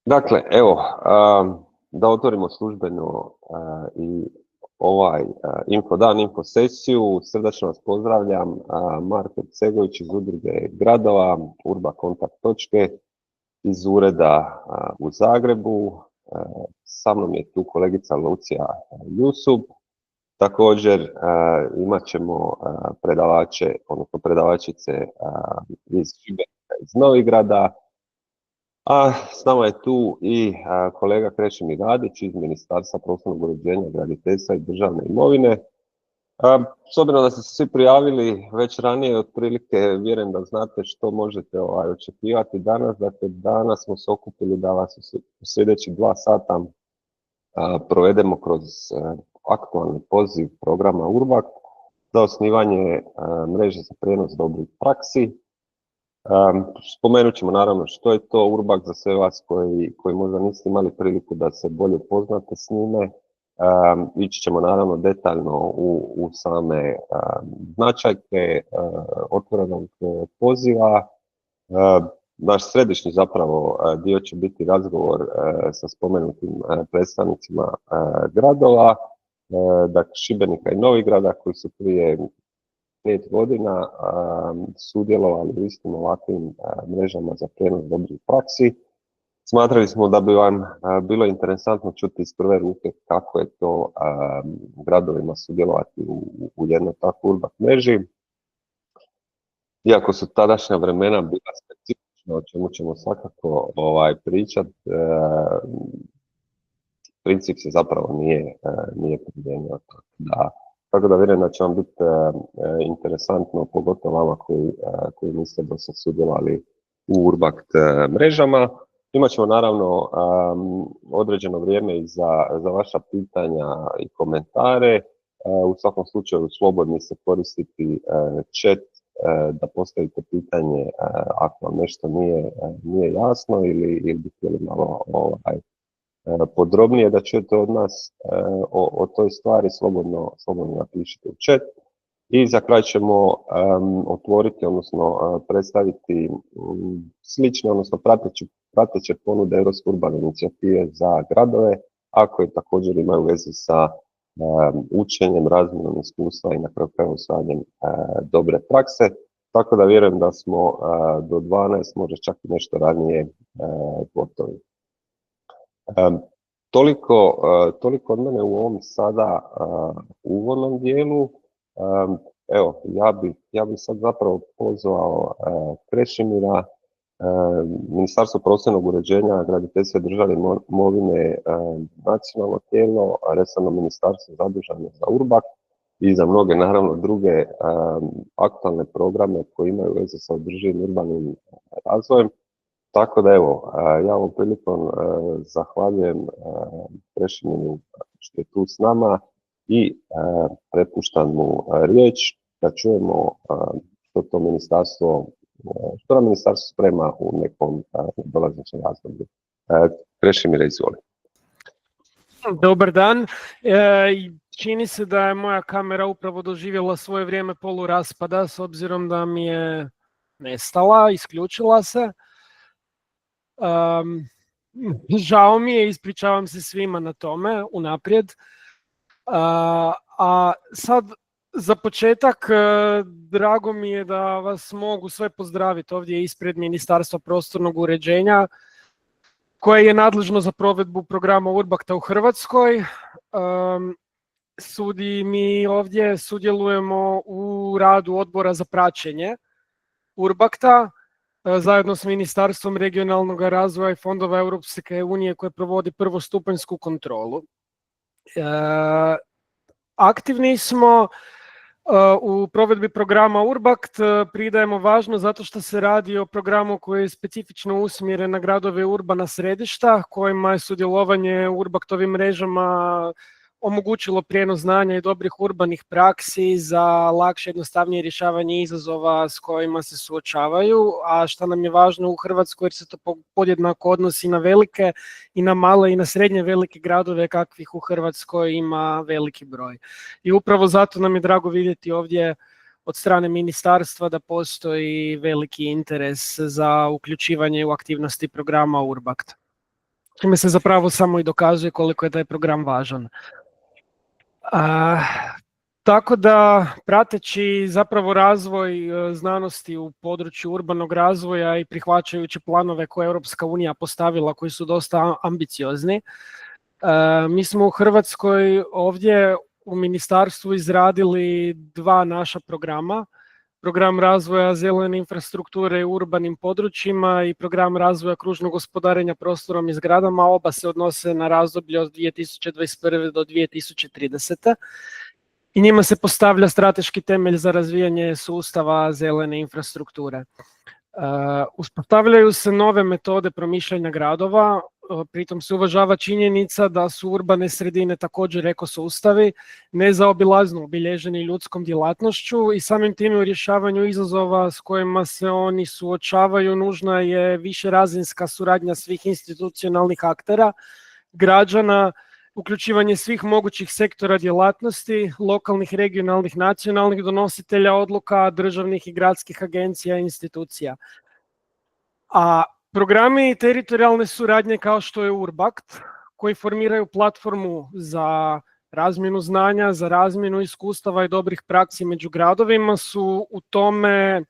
Dakle, evo, da otvorimo službeno i ovaj info dan, info sesiju. Srdačno vas pozdravljam. Marko Cegović iz Udruge gradova, Urba kontakt točke iz ureda u Zagrebu. Sa mnom je tu kolegica Lucija Jusup. Također imat ćemo predavače, odnosno predavačice iz Šibenika, iz Novigrada. A s nama je tu i kolega Krešimir Radić iz Ministarstva prostornog uređenja, graditeljstva i državne imovine. S obzirom da ste se svi prijavili već ranije, otprilike vjerujem da znate što možete očekivati danas. Dakle, danas smo se okupili da vas u sljedećih 2 sata provedemo kroz aktualni poziv programa URBAKT za osnivanje mreže za prijenos dobrih praksi. Spomenut ćemo naravno što je to URBAKT za sve vas koji možda niste imali priliku da se bolje upoznate s njime. Ići ćemo naravno detaljno u same značajke otvorenog poziva. Naš središnji zapravo dio će biti razgovor sa spomenutim predstavnicima gradova, dakle Šibenika i Novigrada, koji su prije 5 godina sudjelovali u istim ovakvim mrežama za prijenos dobrih praksi. Smatrali smo da bi vam bilo interesantno čuti iz prve ruke kako je to gradovima sudjelovati u jednoj takvoj URBAKT mreži. Iako su tadašnja vremena bila specifična, o čemu ćemo svakako pričati, princip se zapravo nije primijenio. Tako da vjerujem da će vam biti interesantno, pogotovo vama koji niste do sad sudjelovali u URBAKT mrežama. Imat ćemo naravno određeno vrijeme i za vaša pitanja i komentare. U svakom slučaju slobodni se koristiti chat da postavite pitanje ako vam nešto nije jasno ili bi htjeli malo podrobnije da čujete od nas o toj stvari, slobodno napišite u chat. I za kraj ćemo otvoriti, odnosno predstaviti slične, odnosno prateće ponude Europske urbane inicijative za gradove, a koje također imaju veze sa učenjem, razmjenom iskustva i na kraju krajeva usvajanjem dobre prakse. Tako da vjerujem da smo do 12, možda čak i nešto ranije gotovi. Toliko od mene u ovom sada uvodnom dijelu. Evo, ja bi sad zapravo pozvao Krešimira. Ministarstvo prostornog uređenja, graditeljstva i državne imovine, nacionalno tijelo, resorno ministarstvo zaduženo za URBAKT i za mnoge naravno druge aktualne programe koji imaju veze sa održivim urbanim razvojem. Tako da evo, ja ovom prilikom zahvaljujem Krešimiru što je tu s nama i prepuštam mu riječ da čujemo što nam ministarstvo sprema u nekom dolazećem razdoblju. Krešimire, izvoli. Dobar dan. Čini se da je moja kamera upravo doživjela svoje vrijeme poluraspada s obzirom da mi je nestala, isključila se. Žao mi je, ispričavam se svima na tome unaprijed. A sad za početak drago mi je da vas mogu sve pozdraviti ovdje ispred Ministarstva prostornog uređenja koje je nadležno za provedbu programa URBAKT-a u Hrvatskoj. Mi ovdje sudjelujemo u radu odbora za praćenje URBAKT-a zajedno s Ministarstvom regionalnog razvoja i fondova Europske unije koje provodi prvostupanjsku kontrolu. Aktivni smo u provedbi programa URBAKT, pridajemo važnost zato što se radi o programu koji je specifično usmjeren na gradove i urbana središta kojima je sudjelovanje u URBAKT-ovim mrežama omogućilo prijenos znanja i dobrih urbanih praksi za lakše, jednostavnije rješavanje izazova s kojima se suočavaju, a što nam je važno u Hrvatskoj jer se to podjednako odnosi na velike i na male i na srednje velike gradove kakvih u Hrvatskoj ima veliki broj. I upravo zato nam je drago vidjeti ovdje od strane ministarstva da postoji veliki interes za uključivanje u aktivnosti programa URBAKT. čime se zapravo samo i dokazuje koliko je taj program važan. Tako da, prateći zapravo razvoj znanosti u području urbanog razvoja i prihvaćajući planove koje Europska unija postavila, koji su dosta ambiciozni, mi smo u Hrvatskoj ovdje u ministarstvu izradili 2 naša programa. Program razvoja zelene infrastrukture u urbanim područjima i program razvoja kružnog gospodarenja prostorom i zgradama. Oba se odnose na razdoblje od 2021. do 2030. I njima se postavlja strateški temelj za razvijanje sustava zelene infrastrukture. Uspostavljaju se nove metode promišljanja gradova, pritom se uvažava činjenica da su urbane sredine također ekosustavi, nezaobilazno obilježeni ljudskom djelatnošću i samim time u rješavanju izazova s kojima se oni suočavaju nužna je višerazinska suradnja svih institucionalnih aktera, građana, uključivanje svih mogućih sektora djelatnosti, lokalnih, regionalnih, nacionalnih donositelja odluka, državnih i gradskih agencija i institucija. A programi teritorijalne suradnje kao što je Urbakt, koji formiraju platformu za razmjenu znanja, za razmjenu iskustava i dobrih praksi među gradovima, su u tome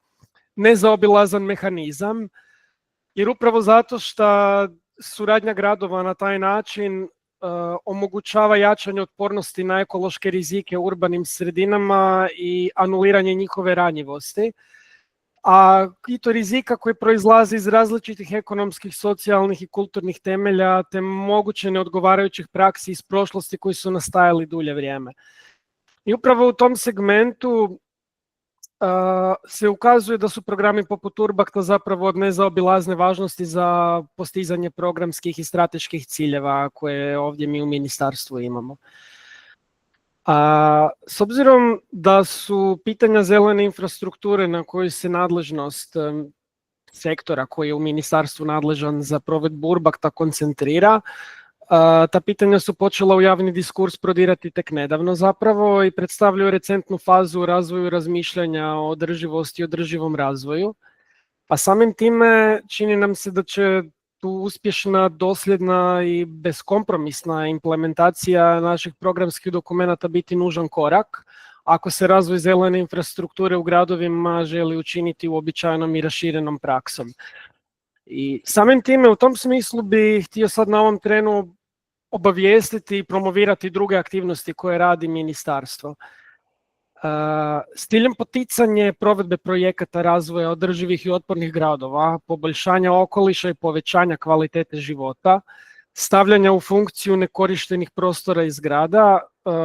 nezaobilazan mehanizam, jer upravo zato što suradnja gradova na taj način omogućava jačanje otpornosti na ekološke rizike u urbanim sredinama i anuliranje njihove ranjivosti. A i to rizika koji proizlazi iz različitih ekonomskih, socijalnih i kulturnih temelja te moguće neodgovarajućih praksi iz prošlosti koji su nastajali dulje vrijeme. I upravo u tom segmentu se ukazuje da su programi poput Urbakta zapravo od nezaobilazne važnosti za postizanje programskih i strateških ciljeva koje ovdje mi u ministarstvu imamo. S obzirom da su pitanja zelene infrastrukture na koju se nadležnost sektora koji je u ministarstvu nadležan za provedbu Urbakta koncentrira, ta pitanja su počela u javni diskurs prodirati tek nedavno zapravo i predstavljaju recentnu fazu u razvoju razmišljanja o održivosti i održivom razvoju. Pa samim time čini nam se da će tu uspješna, dosljedna i beskompromisna implementacija naših programskih dokumenata biti nužan korak ako se razvoj zelene infrastrukture u gradovima želi učiniti uobičajenom i raširenom praksom. I samim time u tom smislu bi htio sad na ovom trenu obavijestiti i promovirati druge aktivnosti koje radi ministarstvo. S ciljem poticanje provedbe projekata razvoja održivih i otpornih gradova, poboljšanja okoliša i povećanja kvalitete života, stavljanja u funkciju nekorištenih prostora i zgrada,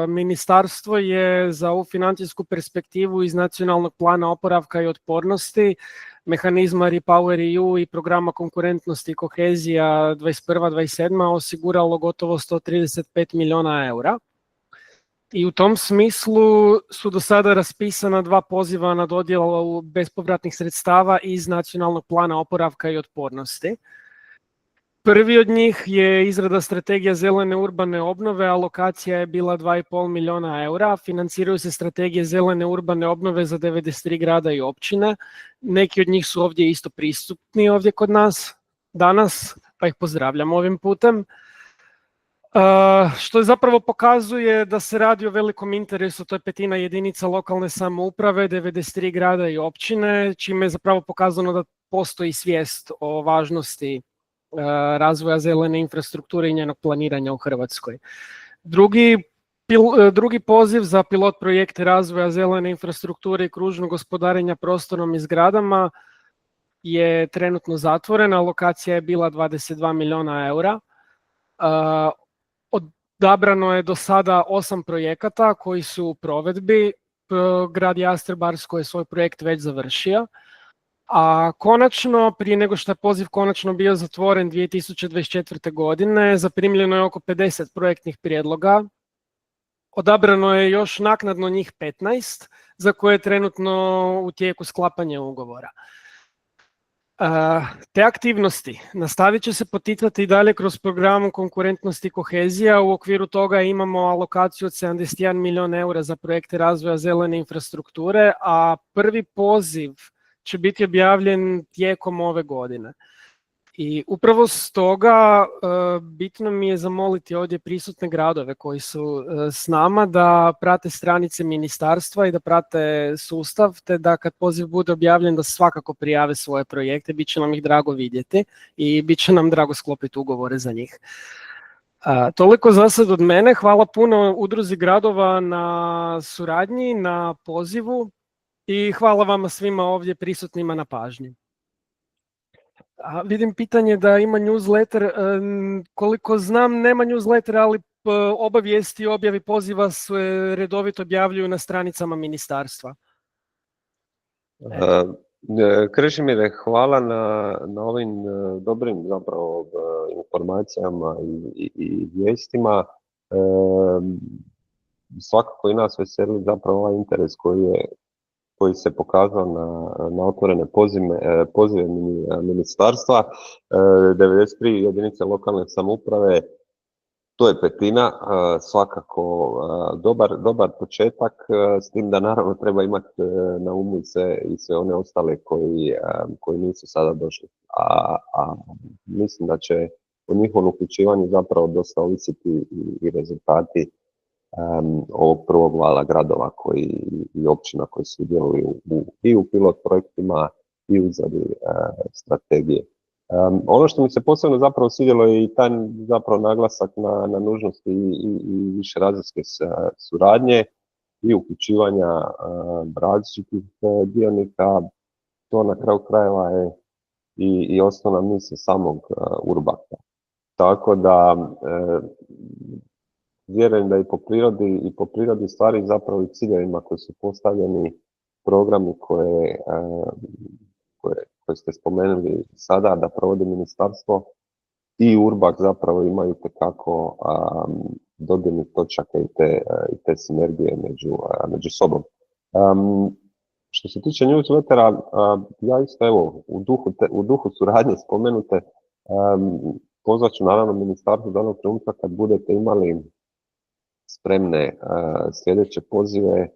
ministarstvo je za ovu financijsku perspektivu iz Nacionalnog plana oporavka i otpornosti, mehanizma REPowerEU i programa konkurentnosti i kohezija 21-27 osiguralo gotovo 135 milijuna eura. I u tom smislu su do sada raspisana 2 poziva na dodjelu bespovratnih sredstava iz Nacionalnog plana oporavka i otpornosti. Prvi od njih je izrada strategija zelene urbane obnove, alokacija je bila 2,5 milijuna eura. Financiraju se strategije zelene urbane obnove za 93 grada i općine. Neki od njih su ovdje isto prisutni ovdje kod nas danas, pa ih pozdravljam ovim putem. Što zapravo pokazuje da se radi o velikom interesu, to je 1/5 jedinica lokalne samouprave, 93 grada i općine, čime je zapravo pokazano da postoji svijest o važnosti razvoja zelene infrastrukture i njenog planiranja u Hrvatskoj. Drugi poziv za pilot projekte razvoja zelene infrastrukture i kružnog gospodarenja prostorom i zgradama je trenutno zatvorena, alokacija je bila 22 milijuna eura. Odabrano je do sada 8 projekata koji su u provedbi. Grad Jastrebarsko je svoj projekt već završio. A konačno, prije nego što je poziv konačno bio zatvoren 2024. godine, zaprimljeno je oko 50 projektnih prijedloga. Odabrano je još naknadno njih 15, za koje je trenutno u tijeku sklapanje ugovora. Te aktivnosti nastavit će se poticati i dalje kroz program konkurentnosti i kohezija. U okviru toga imamo alokaciju od 71 milijun eura za projekte razvoja zelene infrastrukture, a prvi poziv će biti objavljen tijekom ove godine. I upravo stoga bitno mi je zamoliti ovdje prisutne gradove koji su s nama da prate stranice ministarstva i da prate sustav, te da kad poziv bude objavljen da svakako prijave svoje projekte, bit će nam ih drago vidjeti i bit će nam drago sklopiti ugovore za njih. Toliko za sad od mene, hvala puno Udruzi gradova na suradnji, na pozivu i hvala vama svima ovdje prisutnima na pažnji. Vidim pitanje da ima newsletter, koliko znam nema newsletter, ali obavijesti i objavi poziva se redovito objavljuju na stranicama ministarstva. Krešimire, hvala na ovim dobrim zapravo informacijama i vijestima. Svakako i nas veseli zapravo ovaj interes koji se pokazao na otvorene pozive ministarstva. 93 jedinice lokalne samouprave, to je petina, svakako dobar početak, s tim da naravno treba imati na umu i sve one ostale koji nisu sada došli. A mislim da će o njihovom uključivanju zapravo dosta ovisiti i rezultati ovog prvog vala gradova i općina koji sudjeluju i u pilot projektima i u izradi strategije. Ono što mi se posebno zapravo svidjelo je i taj zapravo naglasak na nužnosti i višerazinske suradnje i uključivanja različitih dionika. To na kraju krajeva je i osnovna misija samog Urbakta. Tako da vjerujem da i po prirodi stvari zapravo i ciljevima koji su postavljeni, programi koje ste spomenuli sada da provodi ministarstvo i Urbak zapravo imaju tekako dodirnih točaka i te sinergije među sobom. Što se tiče newslettera, ja isto evo u duhu suradnje spomenute pozvat ću naravno ministarstvo do onog trenutka kad budete imali spremne sljedeće pozive.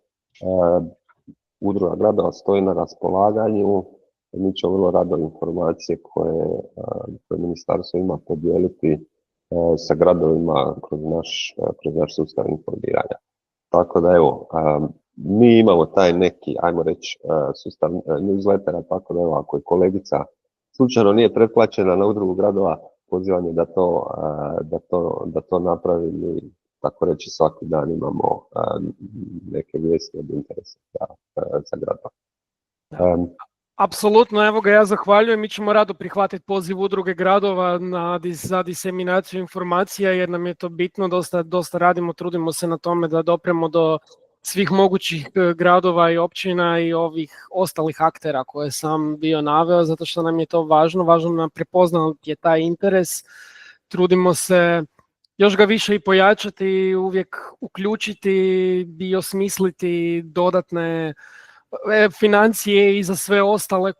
Udruga gradova stoji na raspolaganju. Mi ćemo vrlo rado informacije koje ministarstvo ima podijeliti sa gradovima kroz naš sustav informiranja. Tako da evo, mi imamo taj neki, ajmo reći, sustav newslettera, tako da evo, ako je kolegica slučajno nije pretplaćena na Udrugu gradova, pozivanje da to napravi. Mi, tako reći, svaki dan imamo neke vijesti od interesa za gradova. Apsolutno, evo ga, ja zahvaljujem. Mi ćemo rado prihvatiti poziv Udruge gradova za diseminaciju informacija jer nam je to bitno, dosta radimo, trudimo se na tome da dopremo do svih mogućih gradova i općina i ovih ostalih aktera koje sam bio naveo, zato što nam je to važno nam prepoznati je taj interes, trudimo se još ga više i pojačati i uvijek uključiti i osmisliti dodatne financije i za sve ostale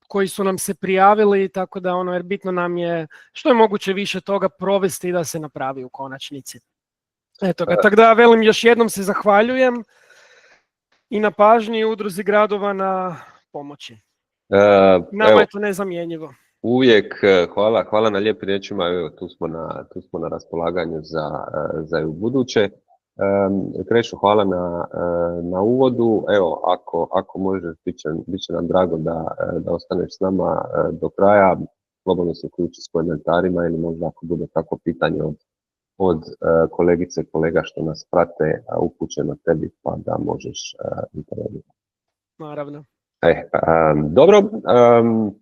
koji su nam se prijavili, tako da jer bitno nam je što je moguće više toga provesti i da se napravi u konačnici. Eto ga, tako da velim, još jednom se zahvaljujem i na pažnji i Udruzi gradova na pomoći. Nama je to nezamjenjivo. Uvijek hvala na lijepim riječima, evo, tu smo na raspolaganju za i u buduće. Krešo, hvala na uvodu. Evo, ako možeš, bit će nam drago da ostaneš s nama do kraja. Slobodno se uključi s komentarima ili možda ako bude tako pitanje od kolegice i kolega što nas prate, upućeno tebi, pa da možeš intervenirati. Naravno. Dobro,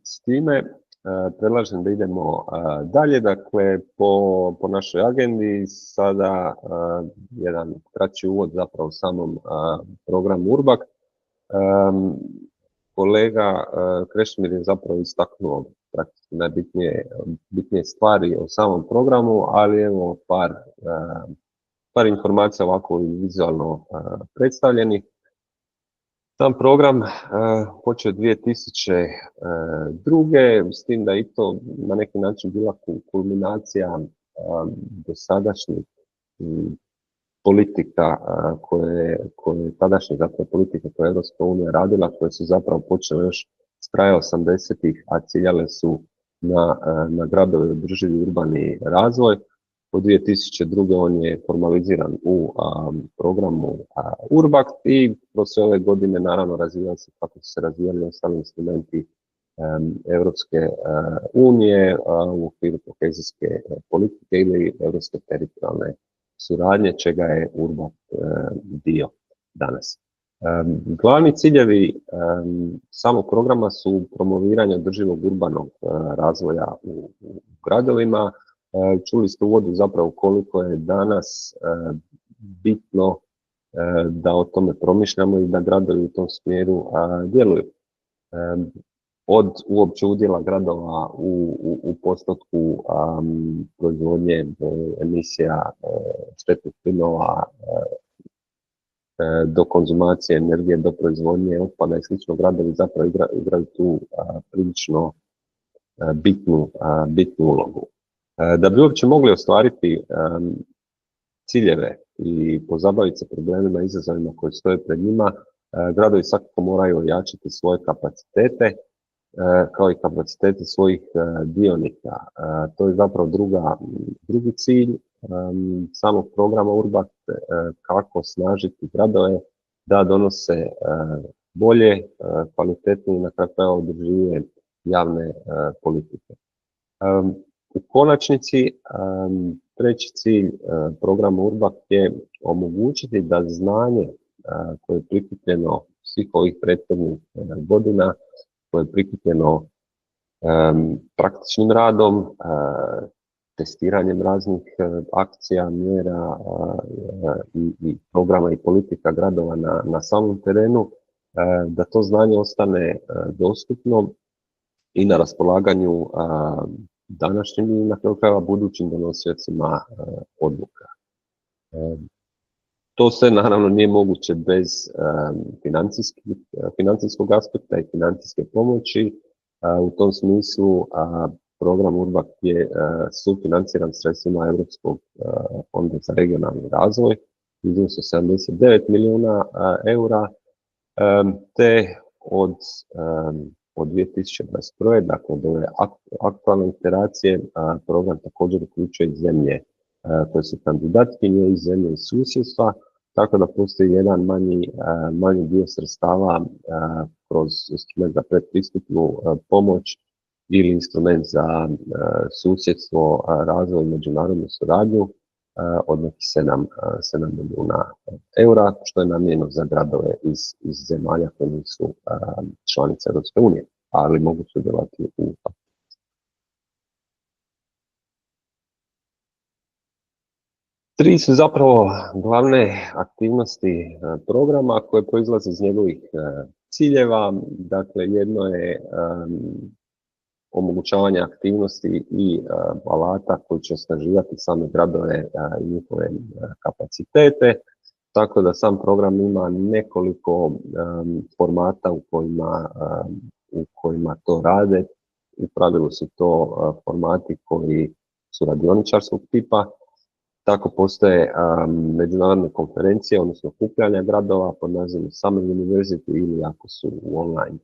s time predlažem da idemo dalje. Dakle, po našoj agendi sada jedan kraći uvod zapravo u samom programu Urbakt. Kolega Krešimir je zapravo istaknuo praktički najbitnije stvari o samom programu, ali evo par informacija ovako vizualno predstavljenih. Sam program počeo 2002. s tim da je i to na neki način bila kulminacija dosadašnjih politika koje tadašnje zapravo politike koje je Europska unija radila, koje su zapravo počele još s kraja 80-ih, a ciljale su na gradove održivi urbani razvoj. Od 2002. on je formaliziran u programu Urbact i kroz sve ove godine naravno razvijao se kako su se razvijali ostali instrumenti Europske unije u okviru kohezijske politike ili europske teritorijalne suradnje, čega je Urbact dio danas. Glavni ciljevi samog programa su promoviranje održivog urbanog razvoja u gradovima. Čuli ste u uvodu zapravo koliko je danas bitno da o tome promišljamo i da gradovi u tom smjeru djeluju. Od uopće udjela gradova u postotku proizvodnje emisija štetnih plinova do konzumacije energije, do proizvodnje otpada i slično, gradovi zapravo igraju tu prilično bitnu ulogu. Da bi uopće mogli ostvariti ciljeve i pozabaviti se problemima i izazovima koji stoje pred njima, gradovi svakako moraju ojačati svoje kapacitete, kao i kapacitete svojih dionika. To je zapravo drugi cilj samog programa Urbact, kako snažiti gradove da donose bolje, kvalitetnije i na kraju krajeva održivije javne politike. U konačnici, treći cilj programa Urbact je omogućiti da znanje koje je prikupljeno svih ovih prethodnih godina, koje je prikupljeno praktičnim radom, testiranjem raznih akcija, mjera i programa i politika gradova na samom terenu, da to znanje ostane dostupno i na raspolaganju današnjim i na kraju krajeva budućim donosiocima odluka. To sve naravno nije moguće bez financijskog aspekta i financijske pomoći. U tom smislu program Urbact je sufinanciran sredstvima Europskog fonda za regionalni razvoj u iznosu 79 milijuna eura, te od 2021. dakle od ove aktualne iteracije program također uključuje zemlje koje su kandidatkinje i zemlje iz susjedstva, tako da postoji jedan manji dio sredstava kroz instrument za predpristupnu pomoć ili instrument za susjedstvo, razvoj i međunarodnu suradnju od nekih 7 milijuna eura, što je namijenjeno za gradove iz zemalja koje nisu članice Europske unije, ali mogu sudjelovati u. Tri su zapravo glavne aktivnosti programa koje proizlaze iz njegovih ciljeva. Dakle, jedno je omogućavanje aktivnosti i alata koji će osnaživati same gradove i njihove kapacitete, tako da sam program ima nekoliko formata u kojima to rade. U pravilu su to formati koji su radioničarskog tipa. Tako postoje međunarodne konferencije, odnosno okupljanja gradova pod nazivom Summer University ili ako su u online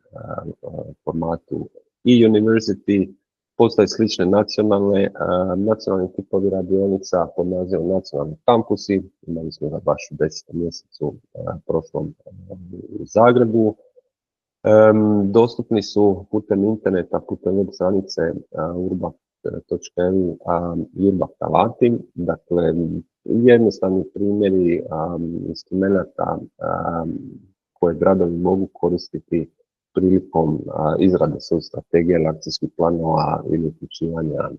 formatu e-University. Postoje slične nacionalni tipovi radionica pod nazivom nacionalni kampusi. Imali smo ga baš u 10. mjesecu prošlom u Zagrebu. Dostupni su putem interneta, putem web stranice urbact.eu i Urbact alati. Dakle, jednostavni primjeri instrumenta koje gradovi mogu koristiti prilikom izrade svojih strategija ili akcijskih planova ili uključivanja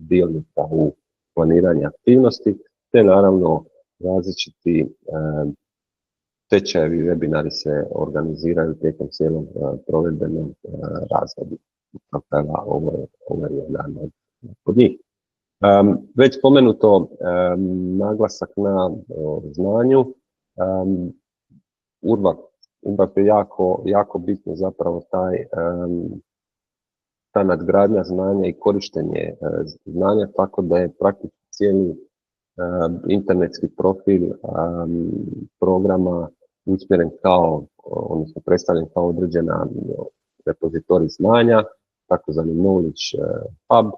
dionika u planiranje aktivnosti, te naravno različiti tečajevi i webinari se organiziraju tijekom cijelog provedbenog razdoblja. Ovo je jedan od njih. Već spomenuto naglasak na znanju. Urbact je jako bitno zapravo ta nadgradnja znanja i korištenje znanja, tako da je praktički cijeli internetski profil programa usmjeren odnosno predstavljen kao određena repozitorij znanja, takozvani knowledge hub,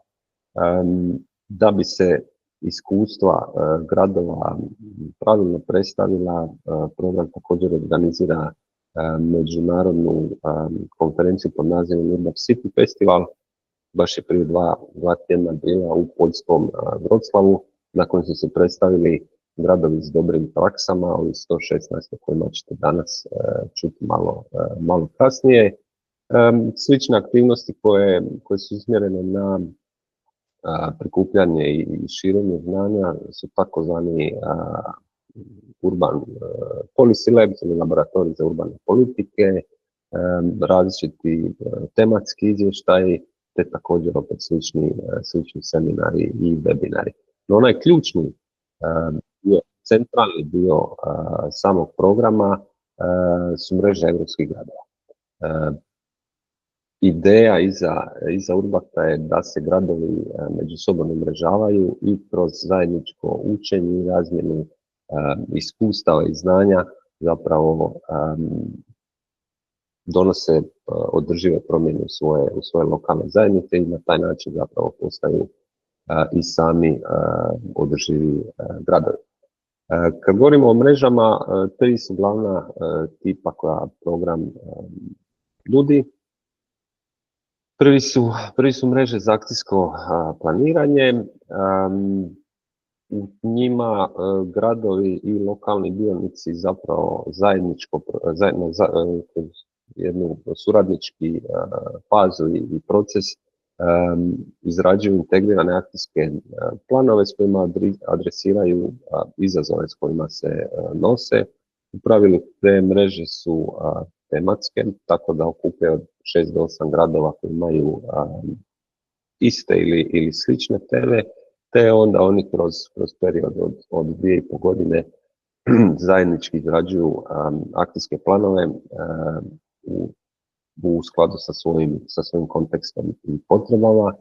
da bi se iskustva gradova pravilno predstavila. Program također organizira međunarodnu konferenciju pod nazivom Urban City Festival. Baš je prije dva tjedna bila u poljskom Wroclawu, na kojem su se predstavili gradovi s dobrim praksama, ovi 116 o kojima ćete danas čuti malo kasnije. Slične aktivnosti koje su usmjerene na prikupljanje i širenje znanja su takozvani urban policy labs ili laboratorij za urbane politike, različiti tematski izvještaji, te također opet slični seminari i webinari. No onaj ključni centralni dio samog programa su mreže europskih gradova. Ideja iza Urbakta je da se gradovi međusobno umrežavaju i kroz zajedničko učenje i razmjenu iskustava i znanja zapravo donose održive promjene u svoje lokalne zajednice i na taj način zapravo postaju i sami održivi gradovi. Kad govorimo o mrežama, tri su glavna tipa koja program nudi. Prvi su mreže za akcijsko planiranje. U njima gradovi i lokalni dionici zapravo jednu suradnički fazu i proces izrađuju integrirane akcijske planove s kojima adresiraju izazove s kojima se nose. U pravilu te mreže su tematske, tako da okupljaju od 6 do 8 gradova koji imaju iste ili slične teme, te onda oni kroz period od 2,5 godine zajednički izrađuju akcijske planove u skladu sa svojim kontekstom i potrebama.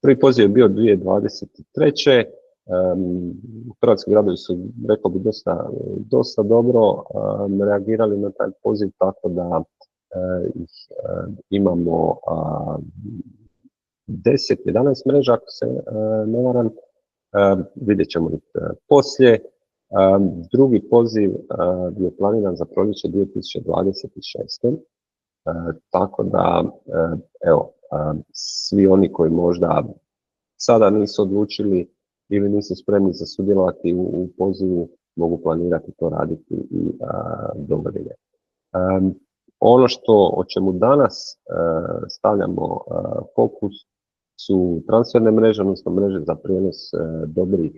Prvi poziv je bio 2023. Hrvatski gradovi su, rekao bi, dosta dobro reagirali na taj poziv, tako da ih imamo 10-11 mreža, ako se ne varam, vidjet ćemo ih poslije. Drugi poziv je planiran za proljeće 2026. Tako da, evo, svi oni koji možda sada nisu odlučili ili nisu spremni za sudjelovati u pozivu, mogu planirati to raditi i dogodine. Ono o čemu danas stavljamo fokus su transferne mreže, odnosno mreže za prijenos dobrih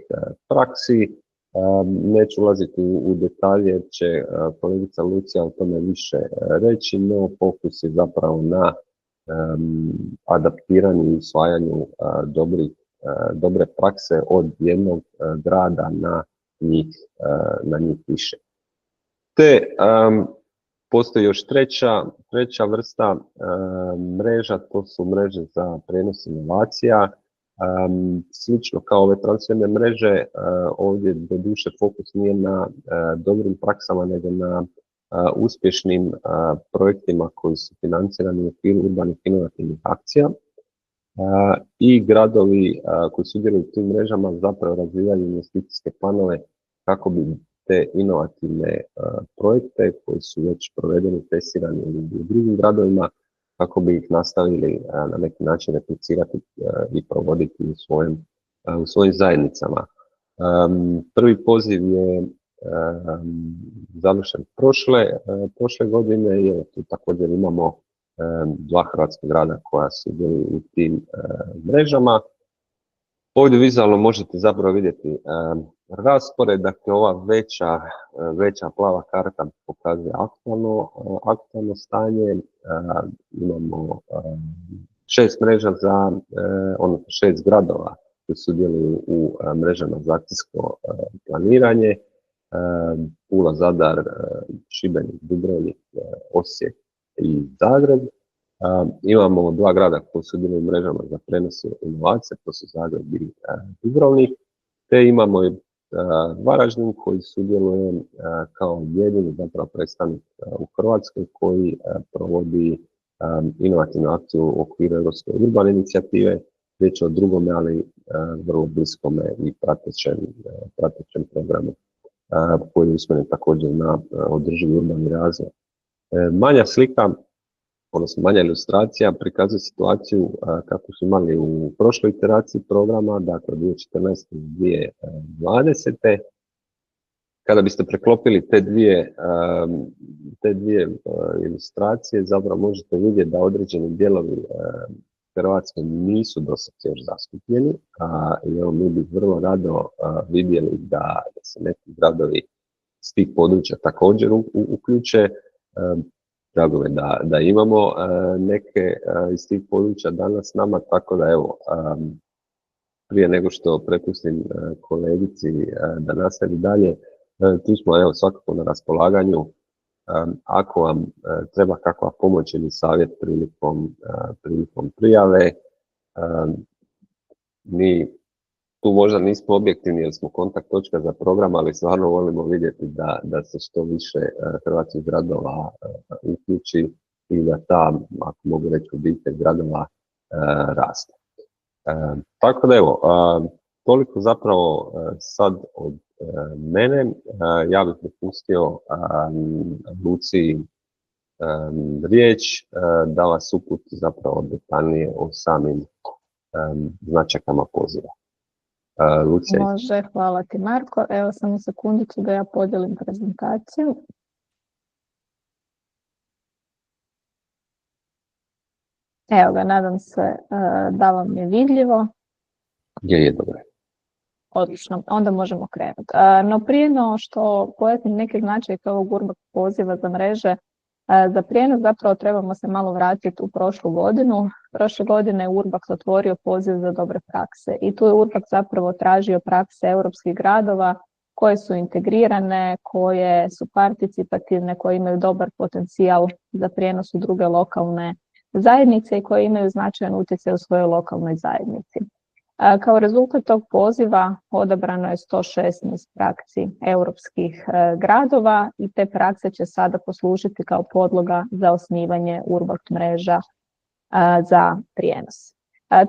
praksi. Neću ulaziti u detalje jer će kolegica Lucija o tome više reći, no fokus je zapravo na adaptiranju i usvajanju dobre prakse od jednog grada na njih više. Te postoji još treća vrsta mreža, to su mreže za prijenos inovacija. Slično kao ove transferne mreže, ovdje doduše fokus nije na dobrim praksama, nego na uspješnim projektima koji su financirani u okviru urbanih inovativnih akcija. I gradovi koji sudjeluju u tim mrežama zapravo razvijaju investicijske planove kako bi te inovativne projekte koji su već provedeni, testirani u drugim gradovima, kako bi ih nastavili na neki način replicirati i provoditi u svojim zajednicama. Prvi poziv je završen prošle godine i tu također imamo 2 hrvatska grada koja sudjeluju u tim mrežama. Ovdje vizualno možete zapravo vidjeti raspored, dakle ova veća plava karta pokazuje aktualno stanje. Imamo 6 mreža odnosno 6 gradova koji sudjeluju u mrežama za akcijsko planiranje. Pula, Zadar, Šibenik, Dubrovnik, Osijek i Zagreb. Imamo 2 grada koji sudjeluju u mrežama za prenos inovacija, to su Zagreb i Dubrovnik. Te imamo i Varaždin koji sudjeluje kao jedini zapravo predstavnik u Hrvatskoj koji provodi inovativnu akciju u okviru Europske urbane inicijative. Riječ je o drugome, ali vrlo bliskome i pratećem programu koji je usmjeren također na održivi urbani razvoj. Manja slika, odnosno manja ilustracija, prikazuje situaciju kako su imali u prošloj iteraciji programa, dakle 2014. i 2020. Kada biste preklopili te dvije ilustracije, zapravo možete vidjeti da određeni dijelovi Hrvatske nisu dosad još zastupljeni, i evo mi bi vrlo rado vidjeli da se neki gradovi s tih područja također uključe. Drago je da imamo neke iz tih područja danas s nama, tako da evo, prije nego što prepustim kolegici da nastavi dalje, tu smo evo svakako na raspolaganju. Ako vam treba kakva pomoć ili savjet prilikom prijave, mi tu možda nismo objektivni jer smo kontakt točka za program, ali stvarno volimo vidjeti da se što više hrvatskih gradova uključi i da ta, ako mogu reći, obitelj gradova raste. Tako da evo, toliko zapravo sad od mene. Ja bih prepustio Luciji riječ da vas uputi zapravo detaljnije o samim značajkama poziva. Lucija. Može, hvala ti Marko. Evo samo sekundicu da ja podijelim prezentaciju. Evo ga, nadam se da vam je vidljivo. Je dobro. Odlično, onda možemo krenuti. No prije no što pojasnim neke značajke ovog Urbakt poziva za mreže za prijenos, zapravo trebamo se malo vratiti u prošlu godinu. Prošle godine je Urbakt otvorio poziv za dobre prakse i tu je Urbakt zapravo tražio prakse europskih gradova koje su integrirane, koje su participativne, koje imaju dobar potencijal za prijenos u druge lokalne zajednice i koje imaju značajan utjecaj u svojoj lokalnoj zajednici. Kao rezultat tog poziva odabrano je 116 praksi europskih gradova i te prakse će sada poslužiti kao podloga za osnivanje Urbakt mreža za prijenos.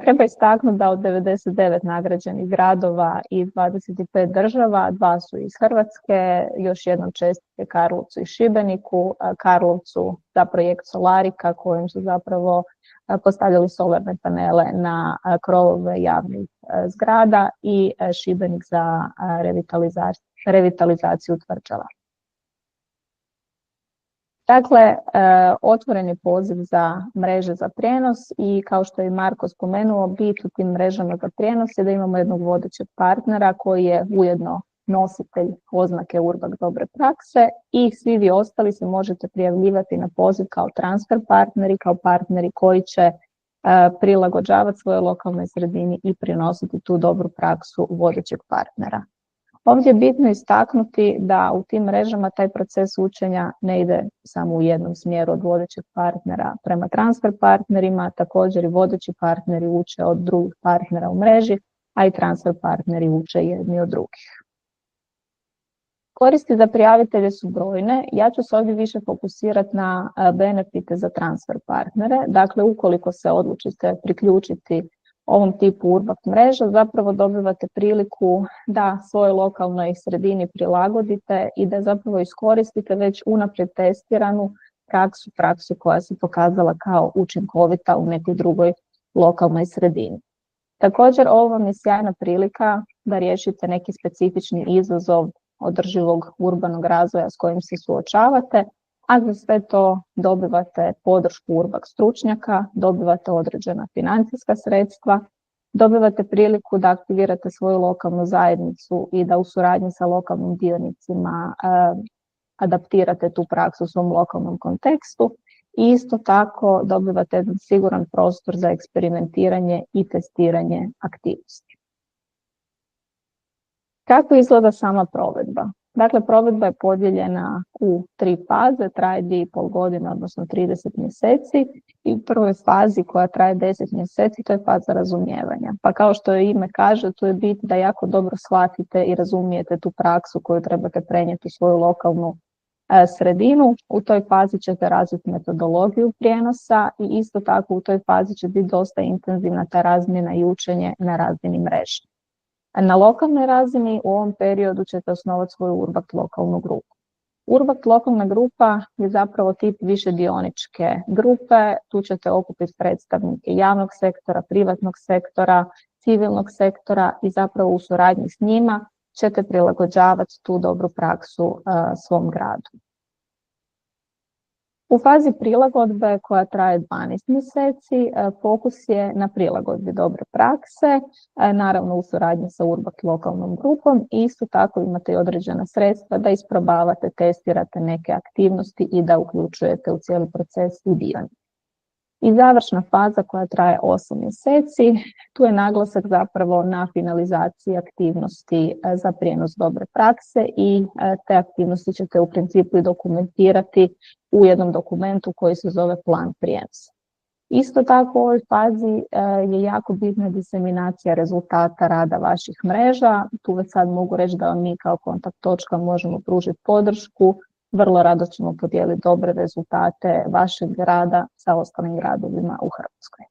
Treba istaknuti da od 99 nagrađenih gradova i 25 država, 2 su iz Hrvatske, još jednom čestitke Karlovcu i Šibeniku, Karlovcu za projekt Solarika kojim su zapravo postavljali solarne panele na krovove javnih zgrada i Šibenik za revitalizaciju tvrđava. Dakle, otvoren je poziv za mreže za prijenos i kao što je Marko spomenuo, bit u tim mrežama za prijenos je da imamo jednog vodećeg partnera koji je ujedno nositelj oznake Urbakt dobre prakse i svi vi ostali se možete prijavljivati na poziv kao transfer partneri, kao partneri koji će prilagođavati svojoj lokalnoj sredini i prinositi tu dobru praksu vodećeg partnera. Ovdje je bitno istaknuti da u tim mrežama taj proces učenja ne ide samo u jednom smjeru od vodećeg partnera prema transfer partnerima, također i vodeći partneri uče od drugih partnera u mreži, a i transfer partneri uče jedni od drugih. Koristi za prijavitelje su brojne. Ja ću se ovdje više fokusirati na benefite za transfer partnere. Dakle, ukoliko se odlučite priključiti ovom tipu Urbakt mreža, zapravo dobivate priliku da svojoj lokalnoj sredini prilagodite i da zapravo iskoristite već unaprijed testiranu praksu koja se pokazala kao učinkovita u nekoj drugoj lokalnoj sredini. Također, ovo vam je sjajna prilika da riješite neki specifični izazov održivog urbanog razvoja s kojim se suočavate, a za sve to dobivate podršku Urbakt stručnjaka, dobivate određena financijska sredstva, dobivate priliku da aktivirate svoju lokalnu zajednicu i da u suradnji sa lokalnim dionicima adaptirate tu praksu u svom lokalnom kontekstu i isto tako dobivate jedan siguran prostor za eksperimentiranje i testiranje aktivnosti. Kako izgleda sama provedba? Dakle, provedba je podijeljena u 3 faze, traje 2,5 godine, odnosno 30 mjeseci i u prvoj fazi koja traje 10 mjeseci, to je faza razumijevanja. Pa kao što ime kaže, tu je bit da jako dobro shvatite i razumijete tu praksu koju trebate prenijeti u svoju lokalnu sredinu. U toj fazi ćete razviti metodologiju prijenosa i isto tako u toj fazi će biti dosta intenzivna ta razmjena i učenje na razini mreže. Na lokalnoj razini u ovom periodu ćete osnovati svoju Urbakt lokalnu grupu. Urbakt lokalna grupa je zapravo tip više dioničke grupe. Tu ćete okupiti predstavnike javnog sektora, privatnog sektora, civilnog sektora i zapravo u suradnji s njima ćete prilagođavati tu dobru praksu svom gradu. U fazi prilagodbe koja traje 12 mjeseci, fokus je na prilagodbi dobre prakse, naravno u suradnji sa Urbakt lokalnom grupom i isto tako imate i određena sredstva da isprobavate, testirate neke aktivnosti i da uključujete u cijeli proces i dionike. I završna faza koja traje 8 mjeseci, tu je naglasak zapravo na finalizaciji aktivnosti za prijenos dobre prakse i te aktivnosti ćete u principu i dokumentirati u jednom dokumentu koji se zove plan prijenosa. Isto tako u ovoj fazi je jako bitna diseminacija rezultata rada vaših mreža. Tu već sad mogu reći da vam mi kao kontakt točka možemo pružiti podršku. Vrlo rado ćemo podijeliti dobre rezultate vašeg rada sa ostalim gradovima u Hrvatskoj.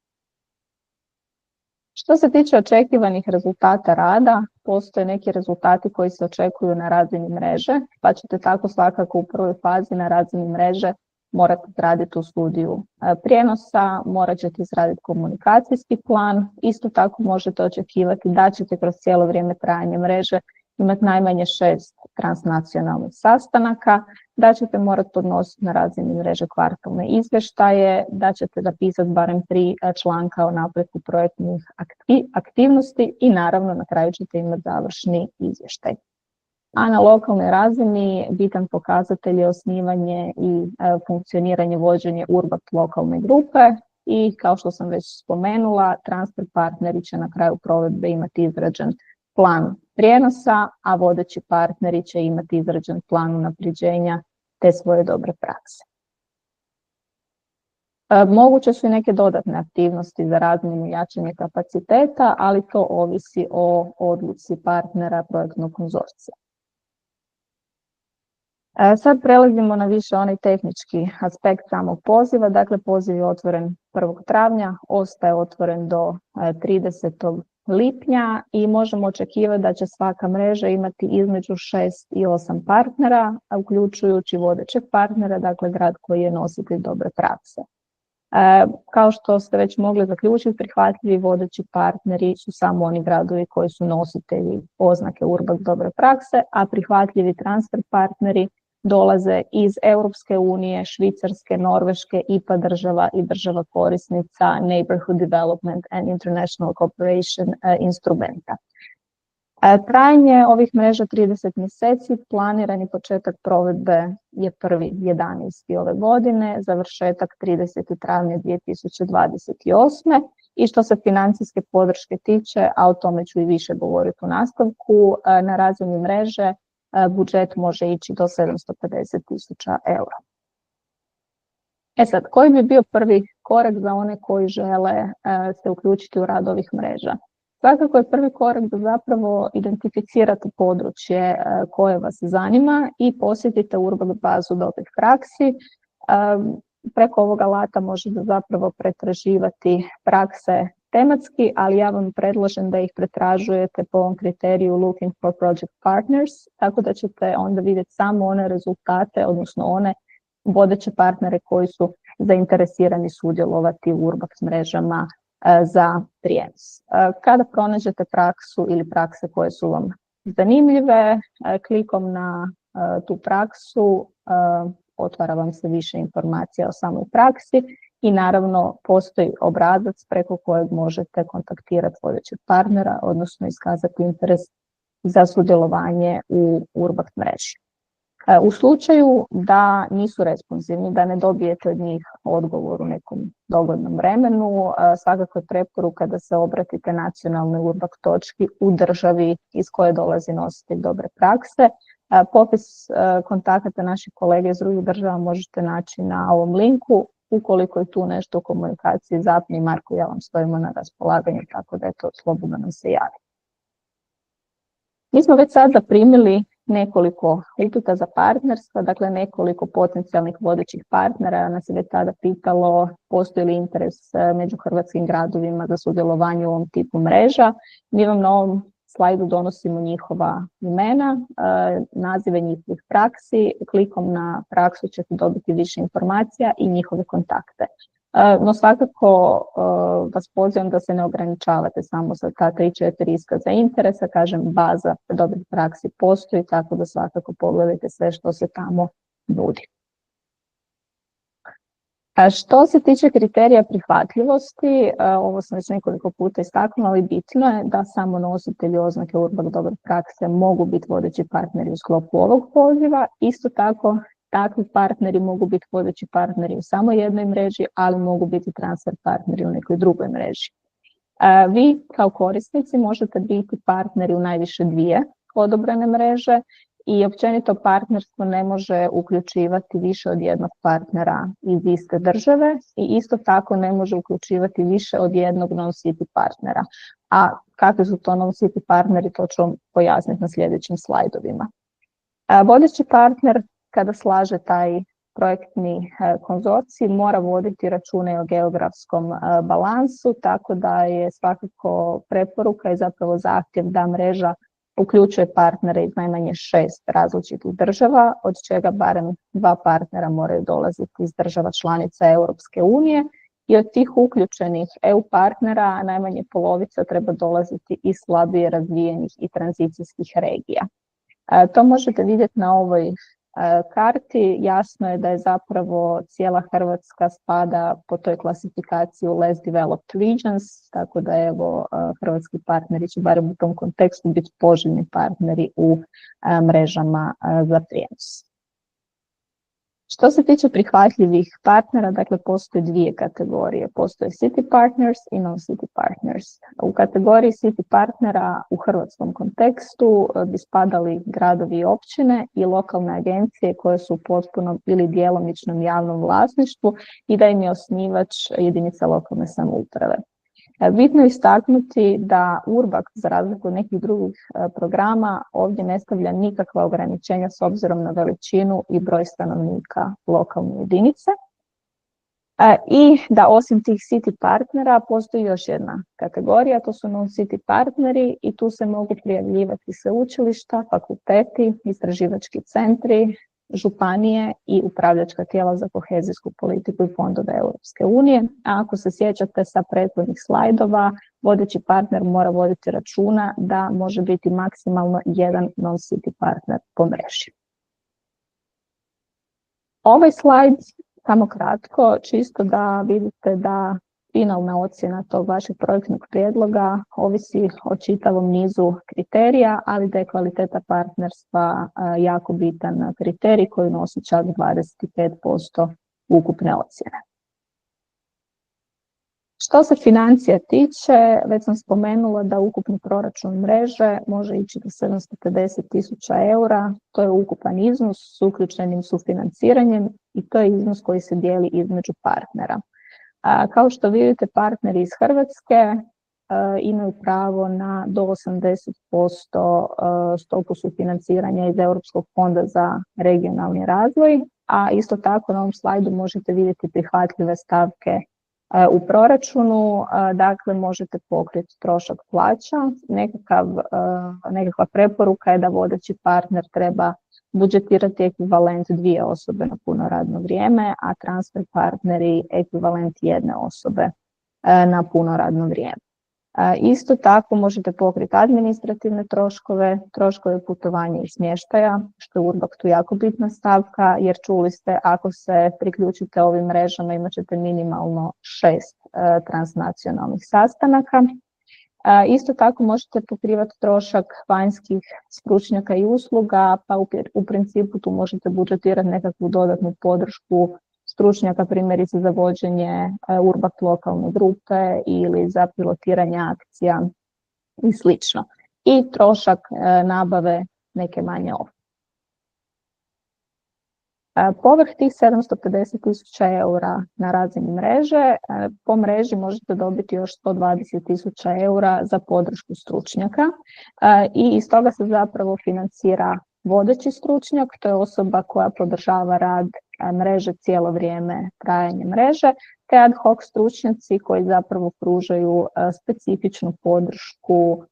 Što se tiče očekivanih rezultata rada, postoje neki rezultati koji se očekuju na razini mreže, pa ćete tako svakako u prvoj fazi na razini mreže morate izraditi tu studiju prijenosa, morat ćete izraditi komunikacijski plan, isto tako možete očekivati da ćete kroz cijelo vrijeme trajanja mreže imati najmanje 6 transnacionalnih sastanaka, da ćete morati podnositi na razini mreže kvartalne izvještaje, da ćete napisati barem 3 članka o napretku projektnih aktivnosti i naravno na kraju ćete imati završni izvještaj. A na lokalnoj razini bitan pokazatelj je osnivanje i funkcioniranje, vođenje Urbakt lokalne grupe i kao što sam već spomenula, transfer partneri će na kraju provedbe imati izrađen plan prijenosa, a vodeći partneri će imati izrađen plan unapređenja te svoje dobre prakse. Moguće su i neke dodatne aktivnosti za razmjenu i jačanje kapaciteta, ali to ovisi o odluci partnera projektnog konzorcija. Sad prelazimo na više onaj tehnički aspekt samog poziva. Dakle, poziv je otvoren 1. travnja, ostaje otvoren do 30. lipnja i možemo očekivati da će svaka mreža imati između 6 i 8 partnera, uključujući vodećeg partnera, dakle grad koji je nositelj dobre prakse. Kao što ste već mogli zaključiti, prihvatljivi vodeći partneri su samo oni gradovi koji su nositelji oznake Urbakt dobre prakse, a prihvatljivi transfer partneri dolaze iz Europske unije, Švicarske, Norveške, IPA država i država korisnica Neighborhood Development and International Cooperation instrumenta. Trajanje ovih mreža 30 mjeseci, planirani početak provedbe je 1.11. ove godine, završetak 30. travnja 2028. I što se financijske podrške tiče, a o tome ću i više govoriti u nastavku, na razini mreže budžet može ići do 750.000 eura. Sad, koji bi bio prvi korak za one koji žele se uključiti u rad ovih mreža? Svakako je prvi korak da zapravo identificirate područje koje vas zanima i posjetite Urbakt bazu dobrih praksi. Preko ovog alata možete zapravo pretraživati prakse tematski, ali ja vam predlažem da ih pretražujete po ovom kriteriju Looking for Project Partners, tako da ćete onda vidjeti samo one rezultate, odnosno one vodeće partnere koji su zainteresirani sudjelovati u Urbakt mrežama za prijenos. Kada pronađete praksu ili prakse koje su vam zanimljive, klikom na tu praksu otvara vam se više informacija o samoj praksi i naravno postoji obrazac preko kojeg možete kontaktirati vodećeg partnera, odnosno iskazati interes za sudjelovanje u Urbakt mreži. U slučaju da nisu responsivni, da ne dobijete od njih odgovor u nekom dogodnom vremenu, svakako je preporuka da se obratite nacionalnoj Urbakt točki u državi iz koje dolazi nositelj dobre prakse. Popis kontakata naših kolega iz drugih država možete naći na ovom linku. Ukoliko je tu nešto u komunikaciji, Zapni i Marko, ja vam stojimo na raspolaganju, tako da je to slobodno nam se javi. Mi smo već sad zaprimili nekoliko uputa za partnerstva, dakle nekoliko potencijalnih vodećih partnera. Nas je već tada pitalo postoji li interes među hrvatskim gradovima za sudjelovanje u ovom tipu mreža. Mi vam na ovom slajdu donosimo njihova imena, nazive njihovih praksi. Klikom na praksu ćete dobiti više informacija i njihove kontakte. No svakako vas pozivam da se ne ograničavate samo sa ta 3-4 iskaza interesa. Kažem, baza dobrih praksi postoji, tako da svakako pogledajte sve što se tamo nudi. Što se tiče kriterija prihvatljivosti, ovo sam već nekoliko puta istaknula, ali bitno je da samo nositelji oznake Urbak dobre prakse mogu biti vodeći partneri u sklopu ovog poziva. Isto tako, takvi partneri mogu biti vodeći partneri u samo jednoj mreži, ali mogu biti transfer partneri u nekoj drugoj mreži. Vi kao korisnici možete biti partneri u najviše 2 odobrene mreže i općenito partnerstvo ne može uključivati više od jednog partnera iz iste države i isto tako ne može uključivati više od jednog non-city partnera. A kakvi su to non-city partneri, to ću vam pojasniti na sljedećim slajdovima. Vodeći partner kada slaže taj projektni konzorcij mora voditi račune o geografskom balansu, tako da je svakako preporuka i zapravo zahtjev da mreža uključuje partnere iz najmanje 6 različitih država, od čega barem 2 partnera moraju dolaziti iz država članica Europske unije i od tih uključenih EU partnera najmanje polovica treba dolaziti iz slabije razvijenih i tranzicijskih regija. To možete vidjeti na ovoj karti. Jasno je da je zapravo cijela Hrvatska spada po toj klasifikaciji u less developed regions, tako da evo hrvatski partneri će barem u tom kontekstu biti poželjni partneri u mrežama za prijenos. Što se tiče prihvatljivih partnera, dakle postoje 2 kategorije. Postoje city partners i non-city partners. U kategoriji city partnera u hrvatskom kontekstu bi spadali gradovi i općine i lokalne agencije koje su u potpunom ili djelomičnom javnom vlasništvu i da im je osnivač jedinica lokalne samouprave. Bitno je istaknuti da Urbak, za razliku od nekih drugih programa, ovdje ne stavlja nikakva ograničenja s obzirom na veličinu i broj stanovnika lokalne jedinice. I da osim tih city partnera postoji još jedna kategorija, to su non-city partneri i tu se mogu prijavljivati sveučilišta, fakulteti, istraživački centri, županije i upravljačka tijela za kohezijsku politiku i fondove Europske unije. A ako se sjećate sa prethodnih slajdova, vodeći partner mora voditi računa da može biti maksimalno 1 non-city partner po mreži. Ovaj slajd, samo kratko, čisto da vidite da finalna ocjena tog vašeg projektnog prijedloga ovisi o čitavom nizu kriterija, ali da je kvaliteta partnerstva jako bitan kriterij koji nosi čak 25% ukupne ocjene. Što se financija tiče, već sam spomenula da ukupni proračun mreže može ići do 750.000 eura, to je ukupan iznos s uključenim sufinanciranjem i to je iznos koji se dijeli između partnera. Kao što vidite, partneri iz Hrvatske imaju pravo na do 80% stopu sufinanciranja iz Europskog fonda za regionalni razvoj, a isto tako na ovom slajdu možete vidjeti prihvatljive stavke u proračunu, dakle možete pokriti trošak plaća. Nekakva preporuka je da vodeći partner treba budžetirati ekvivalent 2 osobe na puno radno vrijeme, a transfer partneri ekvivalent 1 osobe na puno radno vrijeme. Isto tako možete pokriti administrativne troškove, troškove putovanja i smještaja, što je Urbak tu jako bitna stavka, jer čuli ste, ako se priključite ovim mrežama imat ćete minimalno 6 transnacionalnih sastanaka. Isto tako možete pokrivati trošak vanjskih stručnjaka i usluga, pa u principu tu možete budžetirati nekakvu dodatnu podršku stručnjaka, primjerice za vođenje Urbak lokalne grupe ili za pilotiranje akcija i slično. I trošak nabave neke manje opreme. Povrh tih 750.000 eura na razini mreže, po mreži možete dobiti još 120.000 eura za podršku stručnjaka i iz toga se zapravo financira vodeći stručnjak, to je osoba koja podržava rad mreže cijelo vrijeme trajanja mreže, te ad hoc stručnjaci koji zapravo pružaju specifičnu podršku